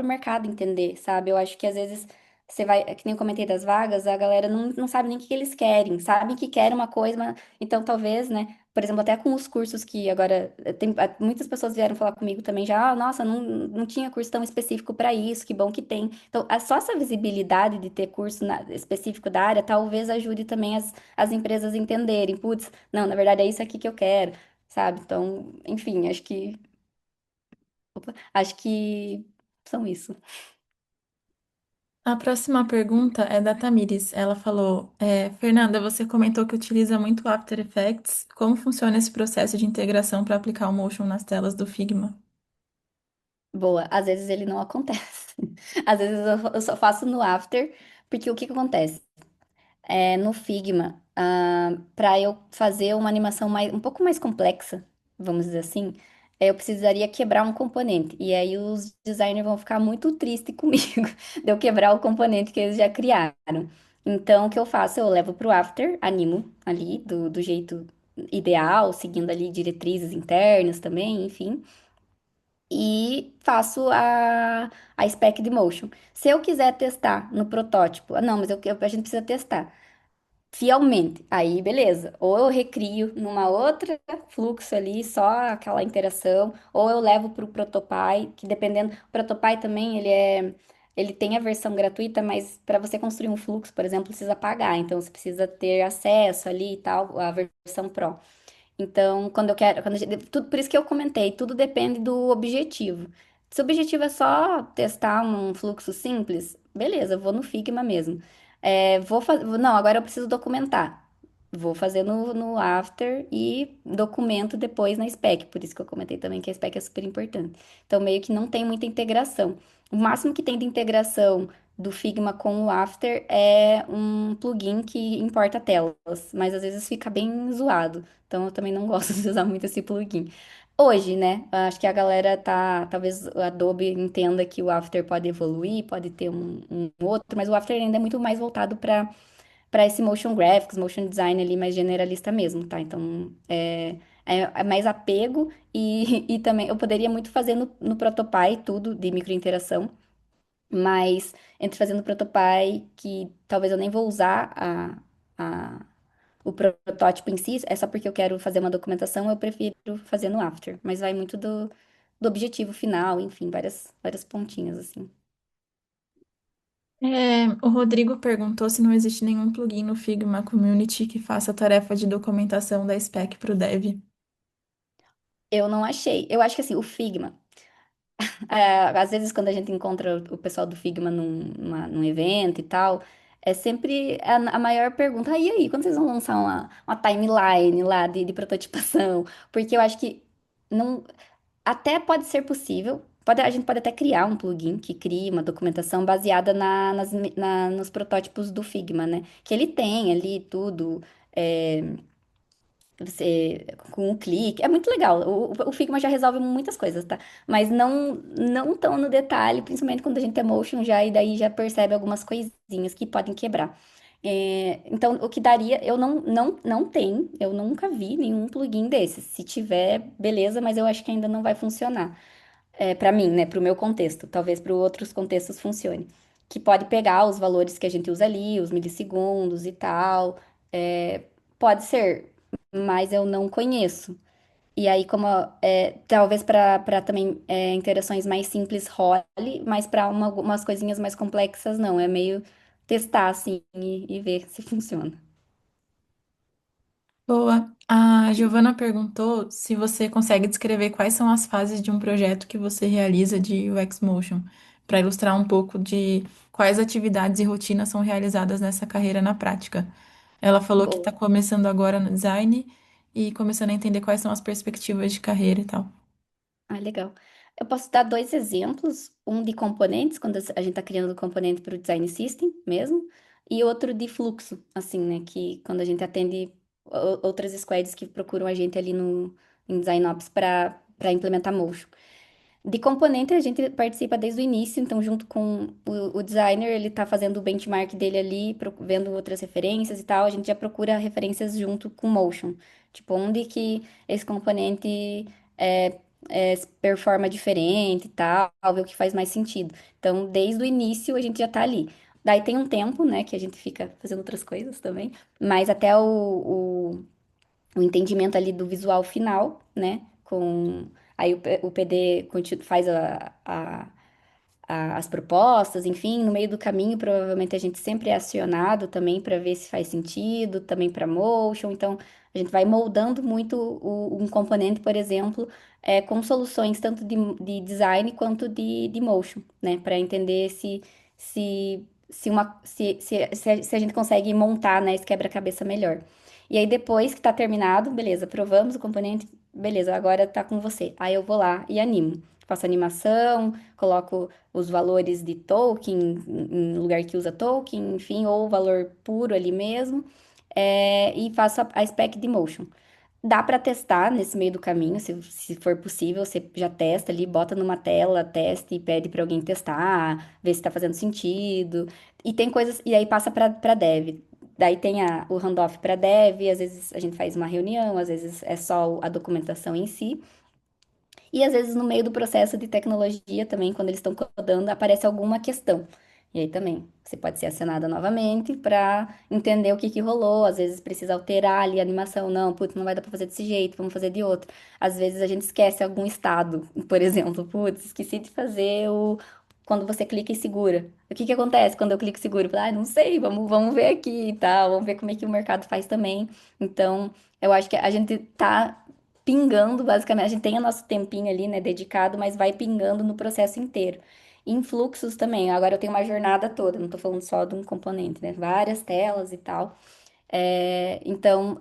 mercado entender, sabe? Eu acho que às vezes você vai, é que nem eu comentei das vagas, a galera não sabe nem o que eles querem, sabem que querem uma coisa, então talvez, né? Por exemplo, até com os cursos que agora muitas pessoas vieram falar comigo também já, nossa, não tinha curso tão específico para isso, que bom que tem. Então, só essa visibilidade de ter curso específico da área talvez ajude também as empresas a entenderem, putz, não, na verdade é isso aqui que eu quero, sabe? Então, enfim, acho que são isso. A próxima pergunta é da Tamires. Ela falou: Fernanda, você comentou que utiliza muito o After Effects. Como funciona esse processo de integração para aplicar o Motion nas telas do Figma? Boa, às vezes ele não acontece. Às vezes eu só faço no After, porque o que que acontece? No Figma, para eu fazer uma animação um pouco mais complexa, vamos dizer assim, eu precisaria quebrar um componente. E aí os designers vão ficar muito tristes comigo de eu quebrar o componente que eles já criaram. Então, o que eu faço? Eu levo para o After, animo ali do jeito ideal, seguindo ali diretrizes internas também, enfim. E faço a spec de motion. Se eu quiser testar no protótipo, não, mas a gente precisa testar fielmente. Aí, beleza. Ou eu recrio numa outra fluxo ali, só aquela interação, ou eu levo para o Protopy, que dependendo, o Protopy também, ele tem a versão gratuita, mas para você construir um fluxo, por exemplo, precisa pagar, então você precisa ter acesso ali e tal, a versão Pro. Então, quando eu quero, tudo, por isso que eu comentei, tudo depende do objetivo. Se o objetivo é só testar um fluxo simples, beleza, eu vou no Figma mesmo. Vou fazer, não, agora eu preciso documentar. Vou fazer no After e documento depois na spec. Por isso que eu comentei também que a spec é super importante. Então, meio que não tem muita integração. O máximo que tem de integração do Figma com o After é um plugin que importa telas, mas às vezes fica bem zoado. Então eu também não gosto de usar muito esse plugin. Hoje, né? Acho que a galera tá. Talvez o Adobe entenda que o After pode evoluir, pode ter um outro, mas o After ainda é muito mais voltado para esse motion graphics, motion design ali mais generalista mesmo, tá? Então é mais apego e também eu poderia muito fazer no Protopy tudo de microinteração, mas entre fazer no Protopy, que talvez eu nem vou usar o protótipo em si, é só porque eu quero fazer uma documentação, eu prefiro fazer no After. Mas vai muito do objetivo final, enfim, várias pontinhas, assim. O Rodrigo perguntou se não existe nenhum plugin no Figma Community que faça a tarefa de documentação da spec para o dev. Eu não achei. Eu acho que, assim, o Figma, às vezes quando a gente encontra o pessoal do Figma num evento e tal, é sempre a maior pergunta. E aí, quando vocês vão lançar uma timeline lá de prototipação? Porque eu acho que não. Até pode ser possível. A gente pode até criar um plugin que crie uma documentação baseada nos protótipos do Figma, né? Que ele tem ali tudo, é, com um clique. É muito legal. O Figma já resolve muitas coisas, tá? Mas não tão no detalhe, principalmente quando a gente é motion já, e daí já percebe algumas coisinhas que podem quebrar. Então, o que daria, eu não tenho, eu nunca vi nenhum plugin desses. Se tiver, beleza, mas eu acho que ainda não vai funcionar. Para mim, né, para o meu contexto, talvez para outros contextos funcione. Que pode pegar os valores que a gente usa ali, os milissegundos e tal. Pode ser, mas eu não conheço. E aí, como talvez para também interações mais simples role, mas para umas coisinhas mais complexas não. É meio testar assim e ver se funciona. Boa. A Giovana perguntou se você consegue descrever quais são as fases de um projeto que você realiza de UX Motion, para ilustrar um pouco de quais atividades e rotinas são realizadas nessa carreira na prática. Ela falou que está Boa. começando agora no design e começando a entender quais são as perspectivas de carreira e tal. Ah, legal. Eu posso dar dois exemplos, um de componentes, quando a gente está criando componente para o design system mesmo, e outro de fluxo, assim, né, que quando a gente atende outras squads que procuram a gente ali no em design ops para implementar motion. De componente, a gente participa desde o início, então, junto com o designer, ele tá fazendo o benchmark dele ali, vendo outras referências e tal, a gente já procura referências junto com o Motion. Tipo, onde que esse componente é, performa diferente e tal, ver o que faz mais sentido. Então, desde o início, a gente já tá ali. Daí tem um tempo, né, que a gente fica fazendo outras coisas também, mas até o entendimento ali do visual final, né? Com aí o PD faz as propostas, enfim, no meio do caminho, provavelmente a gente sempre é acionado também para ver se faz sentido, também para motion. Então, a gente vai moldando muito um componente, por exemplo, com soluções tanto de design quanto de motion, né? Para entender se a gente consegue montar, né, esse quebra-cabeça melhor. E aí, depois que tá terminado, beleza, provamos o componente, beleza, agora tá com você. Aí eu vou lá e animo. Faço animação, coloco os valores de token em lugar que usa token, enfim, ou o valor puro ali mesmo, e faço a spec de motion. Dá para testar nesse meio do caminho, se for possível, você já testa ali, bota numa tela, testa e pede para alguém testar, ver se está fazendo sentido. E tem coisas, e aí passa para dev. Daí tem o handoff para dev, às vezes a gente faz uma reunião, às vezes é só a documentação em si. E às vezes no meio do processo de tecnologia também, quando eles estão codando, aparece alguma questão. E aí também, você pode ser acionada novamente para entender o que que rolou. Às vezes precisa alterar ali a animação. Não, putz, não vai dar para fazer desse jeito, vamos fazer de outro. Às vezes a gente esquece algum estado, por exemplo, putz, esqueci de fazer o quando você clica e segura. O que que acontece quando eu clico e seguro? Ah, não sei, vamos ver aqui e tal, vamos ver como é que o mercado faz também. Então, eu acho que a gente tá pingando, basicamente. A gente tem o nosso tempinho ali, né, dedicado, mas vai pingando no processo inteiro. Em fluxos também. Agora eu tenho uma jornada toda, não tô falando só de um componente, né? Várias telas e tal. Então,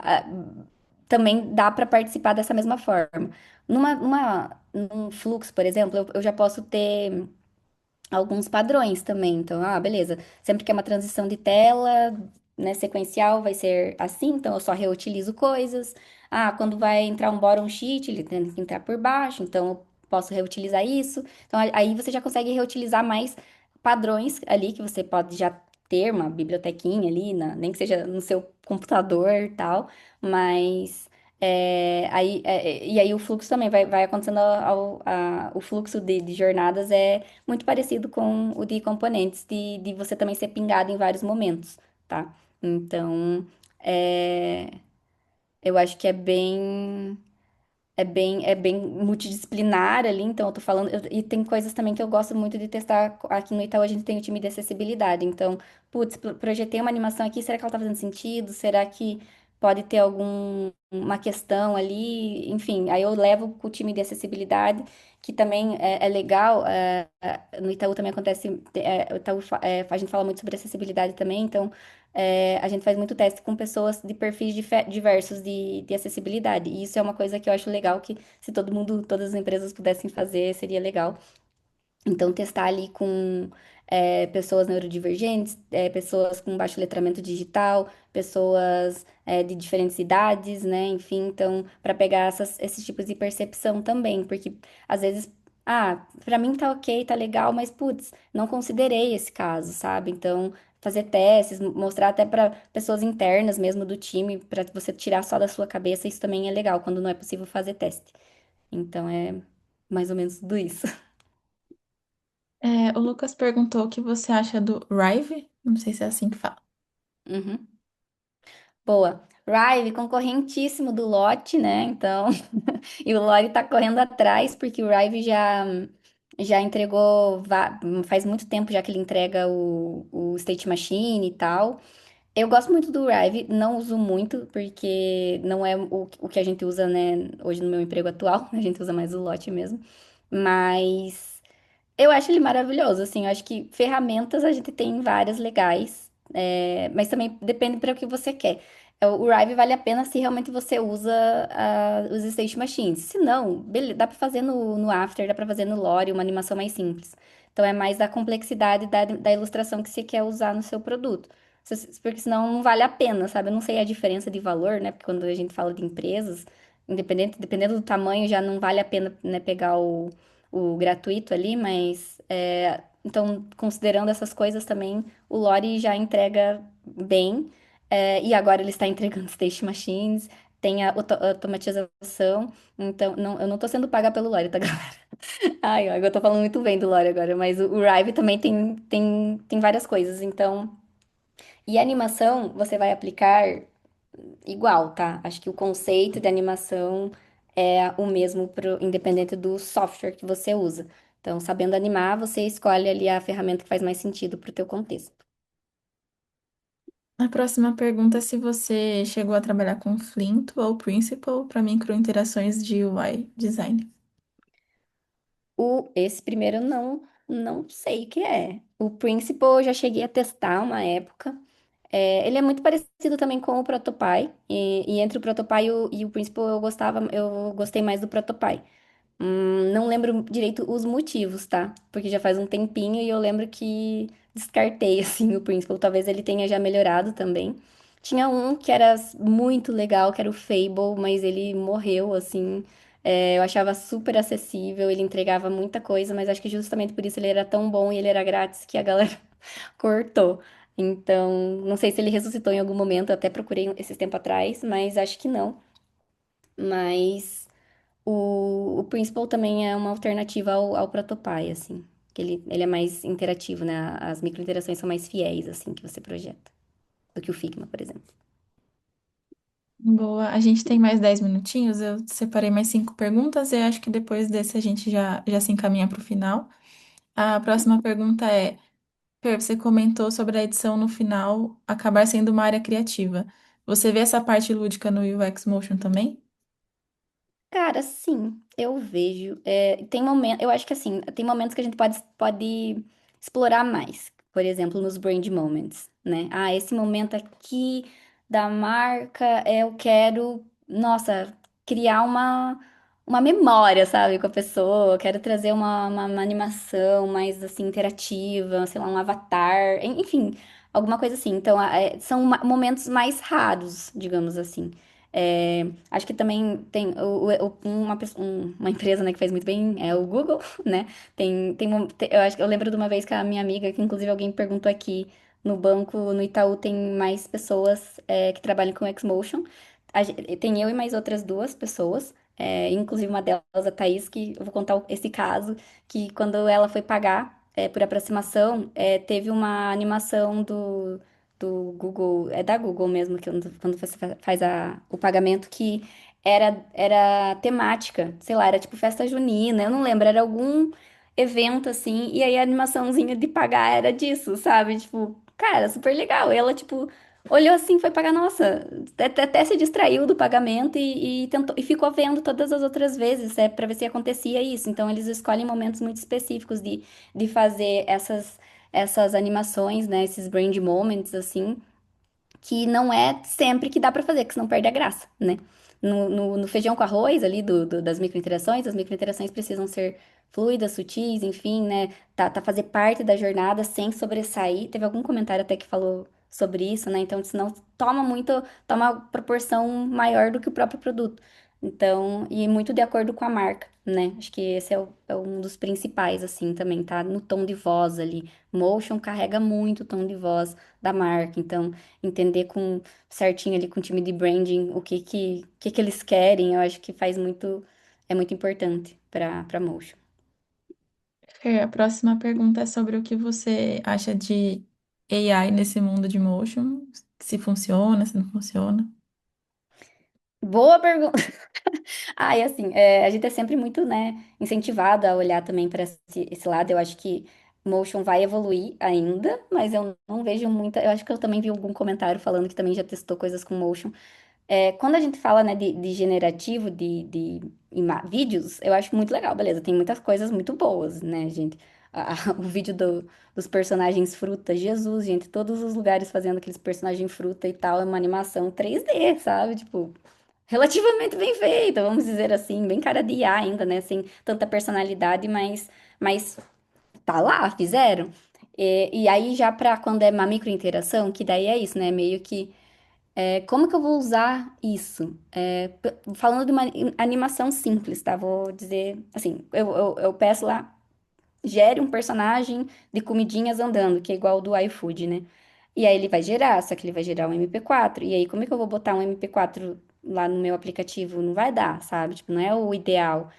também dá para participar dessa mesma forma. Num fluxo, por exemplo, eu já posso ter alguns padrões também. Então, beleza. Sempre que é uma transição de tela, né, sequencial, vai ser assim, então eu só reutilizo coisas. Quando vai entrar um bottom sheet, ele tem que entrar por baixo, então eu posso reutilizar isso. Então, aí você já consegue reutilizar mais padrões ali que você pode já ter uma bibliotequinha ali, nem que seja no seu computador e tal, mas e aí o fluxo também vai acontecendo o fluxo de jornadas é muito parecido com o de componentes, de você também ser pingado em vários momentos, tá? Então, é, eu acho que é bem multidisciplinar ali, então eu tô falando, e tem coisas também que eu gosto muito de testar. Aqui no Itaú a gente tem o time de acessibilidade, então, putz, projetei uma animação aqui, será que ela tá fazendo sentido? Será que pode ter alguma questão ali? Enfim, aí eu levo com o time de acessibilidade, que também é legal, no Itaú também acontece, o Itaú, a gente fala muito sobre acessibilidade também, então a gente faz muito teste com pessoas de perfis diversos de acessibilidade. E isso é uma coisa que eu acho legal, que se todo mundo, todas as empresas pudessem fazer, seria legal. Então, testar ali com pessoas neurodivergentes, pessoas com baixo letramento digital, pessoas de diferentes idades, né? Enfim, então, para pegar esses tipos de percepção também, porque às vezes, para mim tá ok, tá legal, mas putz, não considerei esse caso, sabe? Então, fazer testes, mostrar até para pessoas internas mesmo do time, para você tirar só da sua cabeça, isso também é legal, quando não é possível fazer teste. Então, é mais ou menos tudo isso. O Lucas perguntou o que você acha do Rive. Não sei se é assim que fala. Uhum. Boa. Rive, concorrentíssimo do Lotte, né? Então, e o Lore tá correndo atrás, porque o Rive já entregou, faz muito tempo já que ele entrega o State Machine e tal. Eu gosto muito do Rive, não uso muito, porque não é o que a gente usa, né, hoje no meu emprego atual, a gente usa mais o Lotte mesmo. Mas eu acho ele maravilhoso, assim, eu acho que ferramentas a gente tem várias legais, mas também depende para o que você quer. O Rive vale a pena se realmente você usa os State Machines. Se não, dá pra fazer no After, dá pra fazer no Lore, uma animação mais simples. Então é mais a complexidade da ilustração que você quer usar no seu produto. Porque senão não vale a pena, sabe? Eu não sei a diferença de valor, né? Porque quando a gente fala de empresas, dependendo do tamanho, já não vale a pena, né, pegar o gratuito ali, mas então, considerando essas coisas também, o Lore já entrega bem. E agora ele está entregando State Machines, tem a automatização. Então, não, eu não tô sendo paga pelo Lore, tá, galera? Ai, ó, eu tô falando muito bem do Lore agora, mas o Rive também tem várias coisas. Então, e a animação você vai aplicar igual, tá? Acho que o conceito de animação é o mesmo independente do software que você usa. Então, sabendo animar, você escolhe ali a ferramenta que faz mais sentido para o teu contexto. A próxima pergunta é se você chegou a trabalhar com Flint ou Principal para microinterações de UI design. Esse primeiro eu não sei o que é. O Principal eu já cheguei a testar uma época. Ele é muito parecido também com o Protopie. E entre o Protopie e o Principal eu gostei mais do Protopie. Não lembro direito os motivos, tá? Porque já faz um tempinho e eu lembro que descartei, assim, o Principal. Talvez ele tenha já melhorado também. Tinha um que era muito legal, que era o Fable, mas ele morreu, assim. Eu achava super acessível, ele entregava muita coisa, mas acho que justamente por isso ele era tão bom e ele era grátis que a galera cortou. Então, não sei se ele ressuscitou em algum momento, eu até procurei esses tempo atrás, mas acho que não. Mas o Principal também é uma alternativa ao Protopie, assim. Que ele é mais interativo, né? As microinterações são mais fiéis, assim, que você projeta. Do que o Figma, por exemplo. Boa, a gente tem mais 10 minutinhos, eu separei mais 5 perguntas e acho que depois desse a gente já se encaminha para o final. A próxima pergunta é, Fer, você comentou sobre a edição no final acabar sendo uma área criativa. Você vê essa parte lúdica no UX Motion também? Cara, sim, eu vejo. Eu acho que assim, tem momentos que a gente pode explorar mais. Por exemplo, nos brand moments, né? Ah, esse momento aqui da marca, eu quero, nossa, criar uma memória, sabe, com a pessoa. Eu quero trazer uma animação mais, assim, interativa, sei lá, um avatar, enfim, alguma coisa assim. Então, são momentos mais raros, digamos assim. Acho que também tem uma empresa, né, que faz muito bem, é o Google, né? Eu lembro de uma vez que a minha amiga, que inclusive alguém perguntou aqui no banco, no Itaú, tem mais pessoas que trabalham com Xmotion. Tem eu e mais outras duas pessoas, inclusive uma delas, a Thaís, que eu vou contar esse caso, que quando ela foi pagar por aproximação, teve uma animação do Google, é da Google mesmo, que quando você faz o pagamento, que era temática, sei lá, era tipo festa junina, eu não lembro, era algum evento assim, e aí a animaçãozinha de pagar era disso, sabe? Tipo, cara, super legal. E ela, tipo, olhou assim, foi pagar, nossa, até se distraiu do pagamento e tentou, e ficou vendo todas as outras vezes, pra ver se acontecia isso. Então, eles escolhem momentos muito específicos de fazer essas animações, né? Esses brand moments, assim, que não é sempre que dá pra fazer, que senão perde a graça, né? No feijão com arroz ali das microinterações, as microinterações precisam ser fluidas, sutis, enfim, né? Tá fazer parte da jornada sem sobressair. Teve algum comentário até que falou sobre isso, né? Então, senão toma proporção maior do que o próprio produto. Então, e muito de acordo com a marca, né? Acho que esse é um dos principais, assim, também, tá? No tom de voz ali. Motion carrega muito o tom de voz da marca, então entender com certinho ali com o time de branding o que eles querem, eu acho que é muito importante para motion. Fer, a próxima pergunta é sobre o que você acha de AI nesse mundo de motion, se funciona, se não funciona. Boa pergunta. Ah, e assim, a gente é sempre muito, né, incentivado a olhar também para esse lado. Eu acho que motion vai evoluir ainda, mas eu não vejo muita. Eu acho que eu também vi algum comentário falando que também já testou coisas com motion. Quando a gente fala, né, de generativo, de vídeos, eu acho muito legal, beleza. Tem muitas coisas muito boas, né, gente? o vídeo dos personagens fruta. Jesus, gente, todos os lugares fazendo aqueles personagens fruta e tal, é uma animação 3D, sabe? Tipo, relativamente bem feita, vamos dizer assim, bem cara de IA ainda, né? Sem tanta personalidade, mas tá lá, fizeram. E aí, já pra quando é uma microinteração, que daí é isso, né? Meio que. Como que eu vou usar isso? Falando de uma animação simples, tá? Vou dizer assim: eu peço lá, gere um personagem de comidinhas andando, que é igual o do iFood, né? E aí ele vai gerar, só que ele vai gerar um MP4. E aí, como é que eu vou botar um MP4 lá no meu aplicativo? Não vai dar, sabe? Tipo, não é o ideal.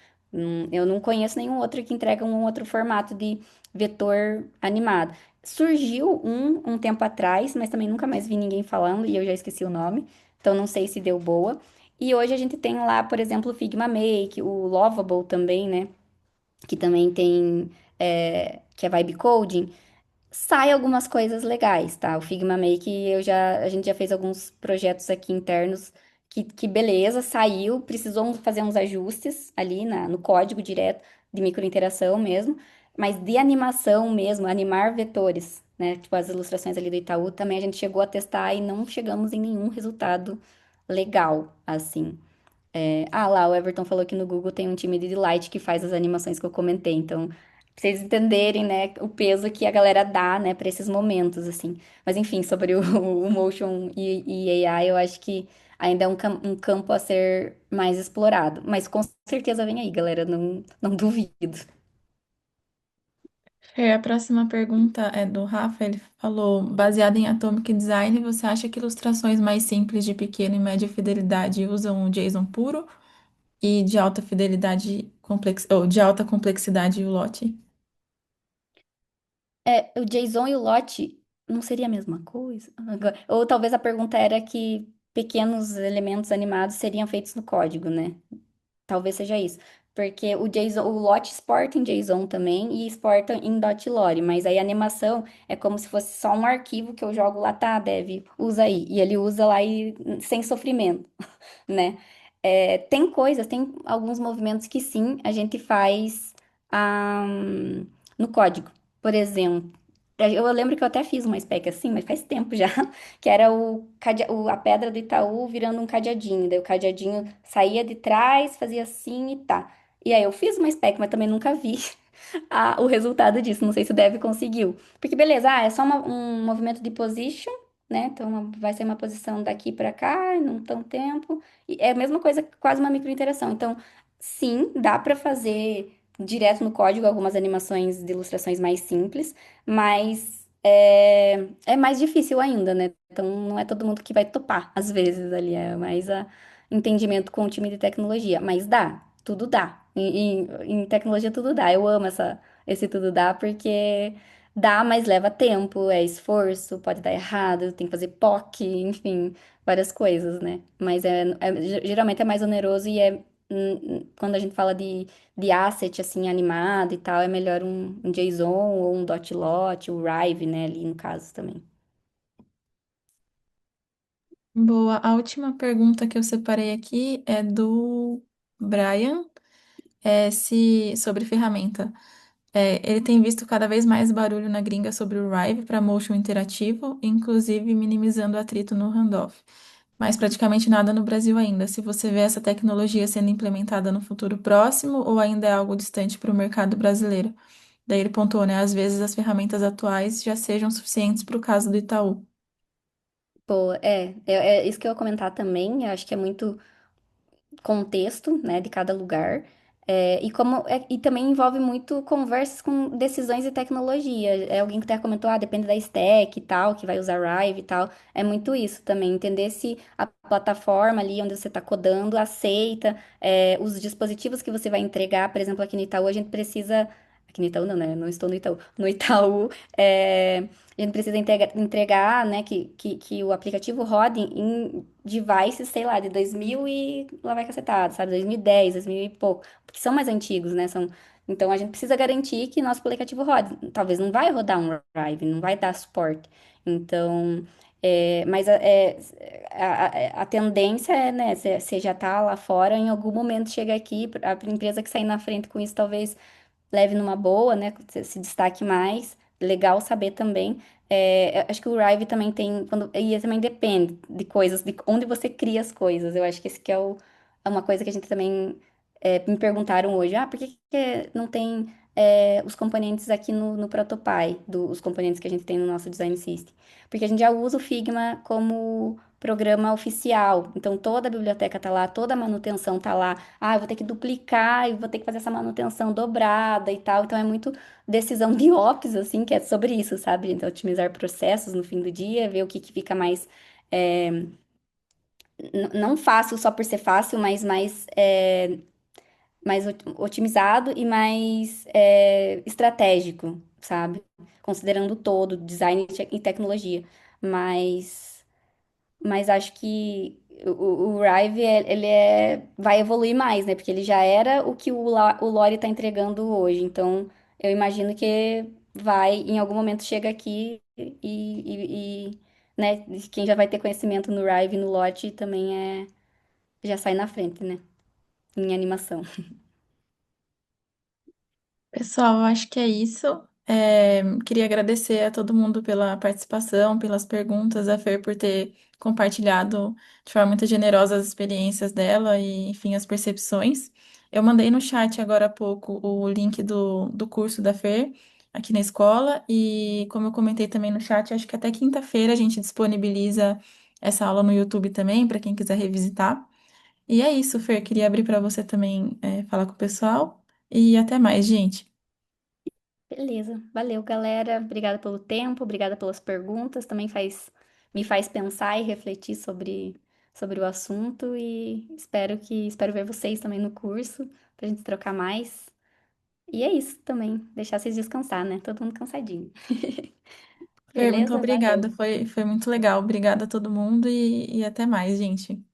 Eu não conheço nenhum outro que entrega um outro formato de vetor animado. Surgiu um tempo atrás, mas também nunca mais vi ninguém falando e eu já esqueci o nome. Então não sei se deu boa. E hoje a gente tem lá, por exemplo, o Figma Make, o Lovable também, né? Que também tem, que é vibe coding, sai algumas coisas legais, tá? O Figma Make, a gente já fez alguns projetos aqui internos que beleza, saiu, precisou fazer uns ajustes ali no código direto de microinteração mesmo, mas de animação mesmo, animar vetores, né? Tipo as ilustrações ali do Itaú, também a gente chegou a testar e não chegamos em nenhum resultado legal, assim. Lá, o Everton falou que no Google tem um time de Delight que faz as animações que eu comentei. Então, pra vocês entenderem, né, o peso que a galera dá, né, para esses momentos, assim. Mas, enfim, sobre o Motion e AI, eu acho que ainda é um campo a ser mais explorado. Mas com certeza vem aí, galera, não duvido. A próxima pergunta é do Rafa. Ele falou: baseado em Atomic Design, você acha que ilustrações mais simples de pequena e média fidelidade usam o JSON puro e de alta fidelidade ou de alta complexidade o lote? O JSON e o lote não seria a mesma coisa? Ou talvez a pergunta era que pequenos elementos animados seriam feitos no código, né? Talvez seja isso. Porque o JSON, o Lot exporta em JSON também e exporta em .lore, mas aí a animação é como se fosse só um arquivo que eu jogo lá, tá, Dev, usa aí. E ele usa lá e sem sofrimento, né? Tem coisas, tem alguns movimentos que sim, a gente faz ah, no código. Por exemplo, eu lembro que eu até fiz uma spec assim, mas faz tempo já, que era a pedra do Itaú virando um cadeadinho. Daí o cadeadinho saía de trás, fazia assim e tá. E aí eu fiz uma spec, mas também nunca vi o resultado disso. Não sei se o Dev conseguiu. Porque beleza, é só um movimento de position, né? Então vai ser uma posição daqui para cá, não tão tempo. E é a mesma coisa, quase uma microinteração. Então, sim, dá para fazer direto no código algumas animações de ilustrações mais simples, mas é mais difícil ainda, né? Então, não é todo mundo que vai topar, às vezes, ali. É mais entendimento com o time de tecnologia. Mas dá, tudo dá. Em tecnologia, tudo dá. Eu amo esse tudo dá, porque dá, mas leva tempo, é esforço, pode dar errado, tem que fazer POC, enfim, várias coisas, né? Mas geralmente é mais oneroso e quando a gente fala de asset, assim, animado e tal, é melhor um JSON ou um Dot-Lot, o Rive, né, ali no caso também. Boa. A última pergunta que eu separei aqui é do Brian, se sobre ferramenta. Ele tem visto cada vez mais barulho na gringa sobre o Rive para motion interativo, inclusive minimizando o atrito no handoff. Mas praticamente nada no Brasil ainda. Se você vê essa tecnologia sendo implementada no futuro próximo ou ainda é algo distante para o mercado brasileiro. Daí ele pontuou, né? Às vezes as ferramentas atuais já sejam suficientes para o caso do Itaú. Pô, é isso que eu ia comentar também, eu acho que é muito contexto, né, de cada lugar. E também envolve muito conversas com decisões de tecnologia. É alguém que até comentou, depende da stack e tal, que vai usar Rive e tal. É muito isso também, entender se a plataforma ali onde você está codando aceita, os dispositivos que você vai entregar. Por exemplo, aqui no Itaú, a gente precisa. Aqui no Itaú não, né? Não estou no Itaú. No Itaú, a gente precisa entregar, né, que o aplicativo rode em devices, sei lá, de 2000 e lá vai cacetado, sabe? 2010, 2000 e pouco, porque são mais antigos, né? Então a gente precisa garantir que nosso aplicativo rode. Talvez não vai rodar um Drive, não vai dar suporte. Então, mas a tendência é, né, você já tá lá fora, em algum momento chega aqui, a empresa que sair na frente com isso, talvez. leve numa boa, né? Que você se destaque mais. Legal saber também. Eu acho que o Rive também tem, e também depende de coisas, de onde você cria as coisas. Eu acho que esse que é uma coisa que a gente também me perguntaram hoje. Ah, por que que não tem os componentes aqui no Protopy, os componentes que a gente tem no nosso Design System? Porque a gente já usa o Figma como programa oficial. Então, toda a biblioteca tá lá, toda a manutenção tá lá. Ah, eu vou ter que duplicar e vou ter que fazer essa manutenção dobrada e tal. Então, é muito decisão de ops, assim, que é sobre isso, sabe? Então, otimizar processos no fim do dia, ver o que fica mais, é, não fácil só por ser fácil, mas mais otimizado e mais estratégico, sabe? Considerando o todo, design e tecnologia. Mas acho que o Rive, vai evoluir mais, né? Porque ele já era o que o Lore tá entregando hoje. Então, eu imagino que em algum momento chega aqui né? Quem já vai ter conhecimento no Rive e no Lore também já sai na frente, né? Em animação. Pessoal, eu acho que é isso. Queria agradecer a todo mundo pela participação, pelas perguntas, a Fer por ter compartilhado de forma muito generosa as experiências dela e, enfim, as percepções. Eu mandei no chat agora há pouco o link do curso da Fer aqui na escola e, como eu comentei também no chat, acho que até quinta-feira a gente disponibiliza essa aula no YouTube também, para quem quiser revisitar. E é isso, Fer. Queria abrir para você também, falar com o pessoal. E até mais, gente. Beleza. Valeu, galera. Obrigada pelo tempo, obrigada pelas perguntas. Também me faz pensar e refletir sobre o assunto e espero ver vocês também no curso pra gente trocar mais. E é isso também, deixar vocês descansar, né? Todo mundo cansadinho. Fer, muito Beleza? obrigada. Valeu. Foi muito legal. Obrigada a todo mundo e até mais, gente.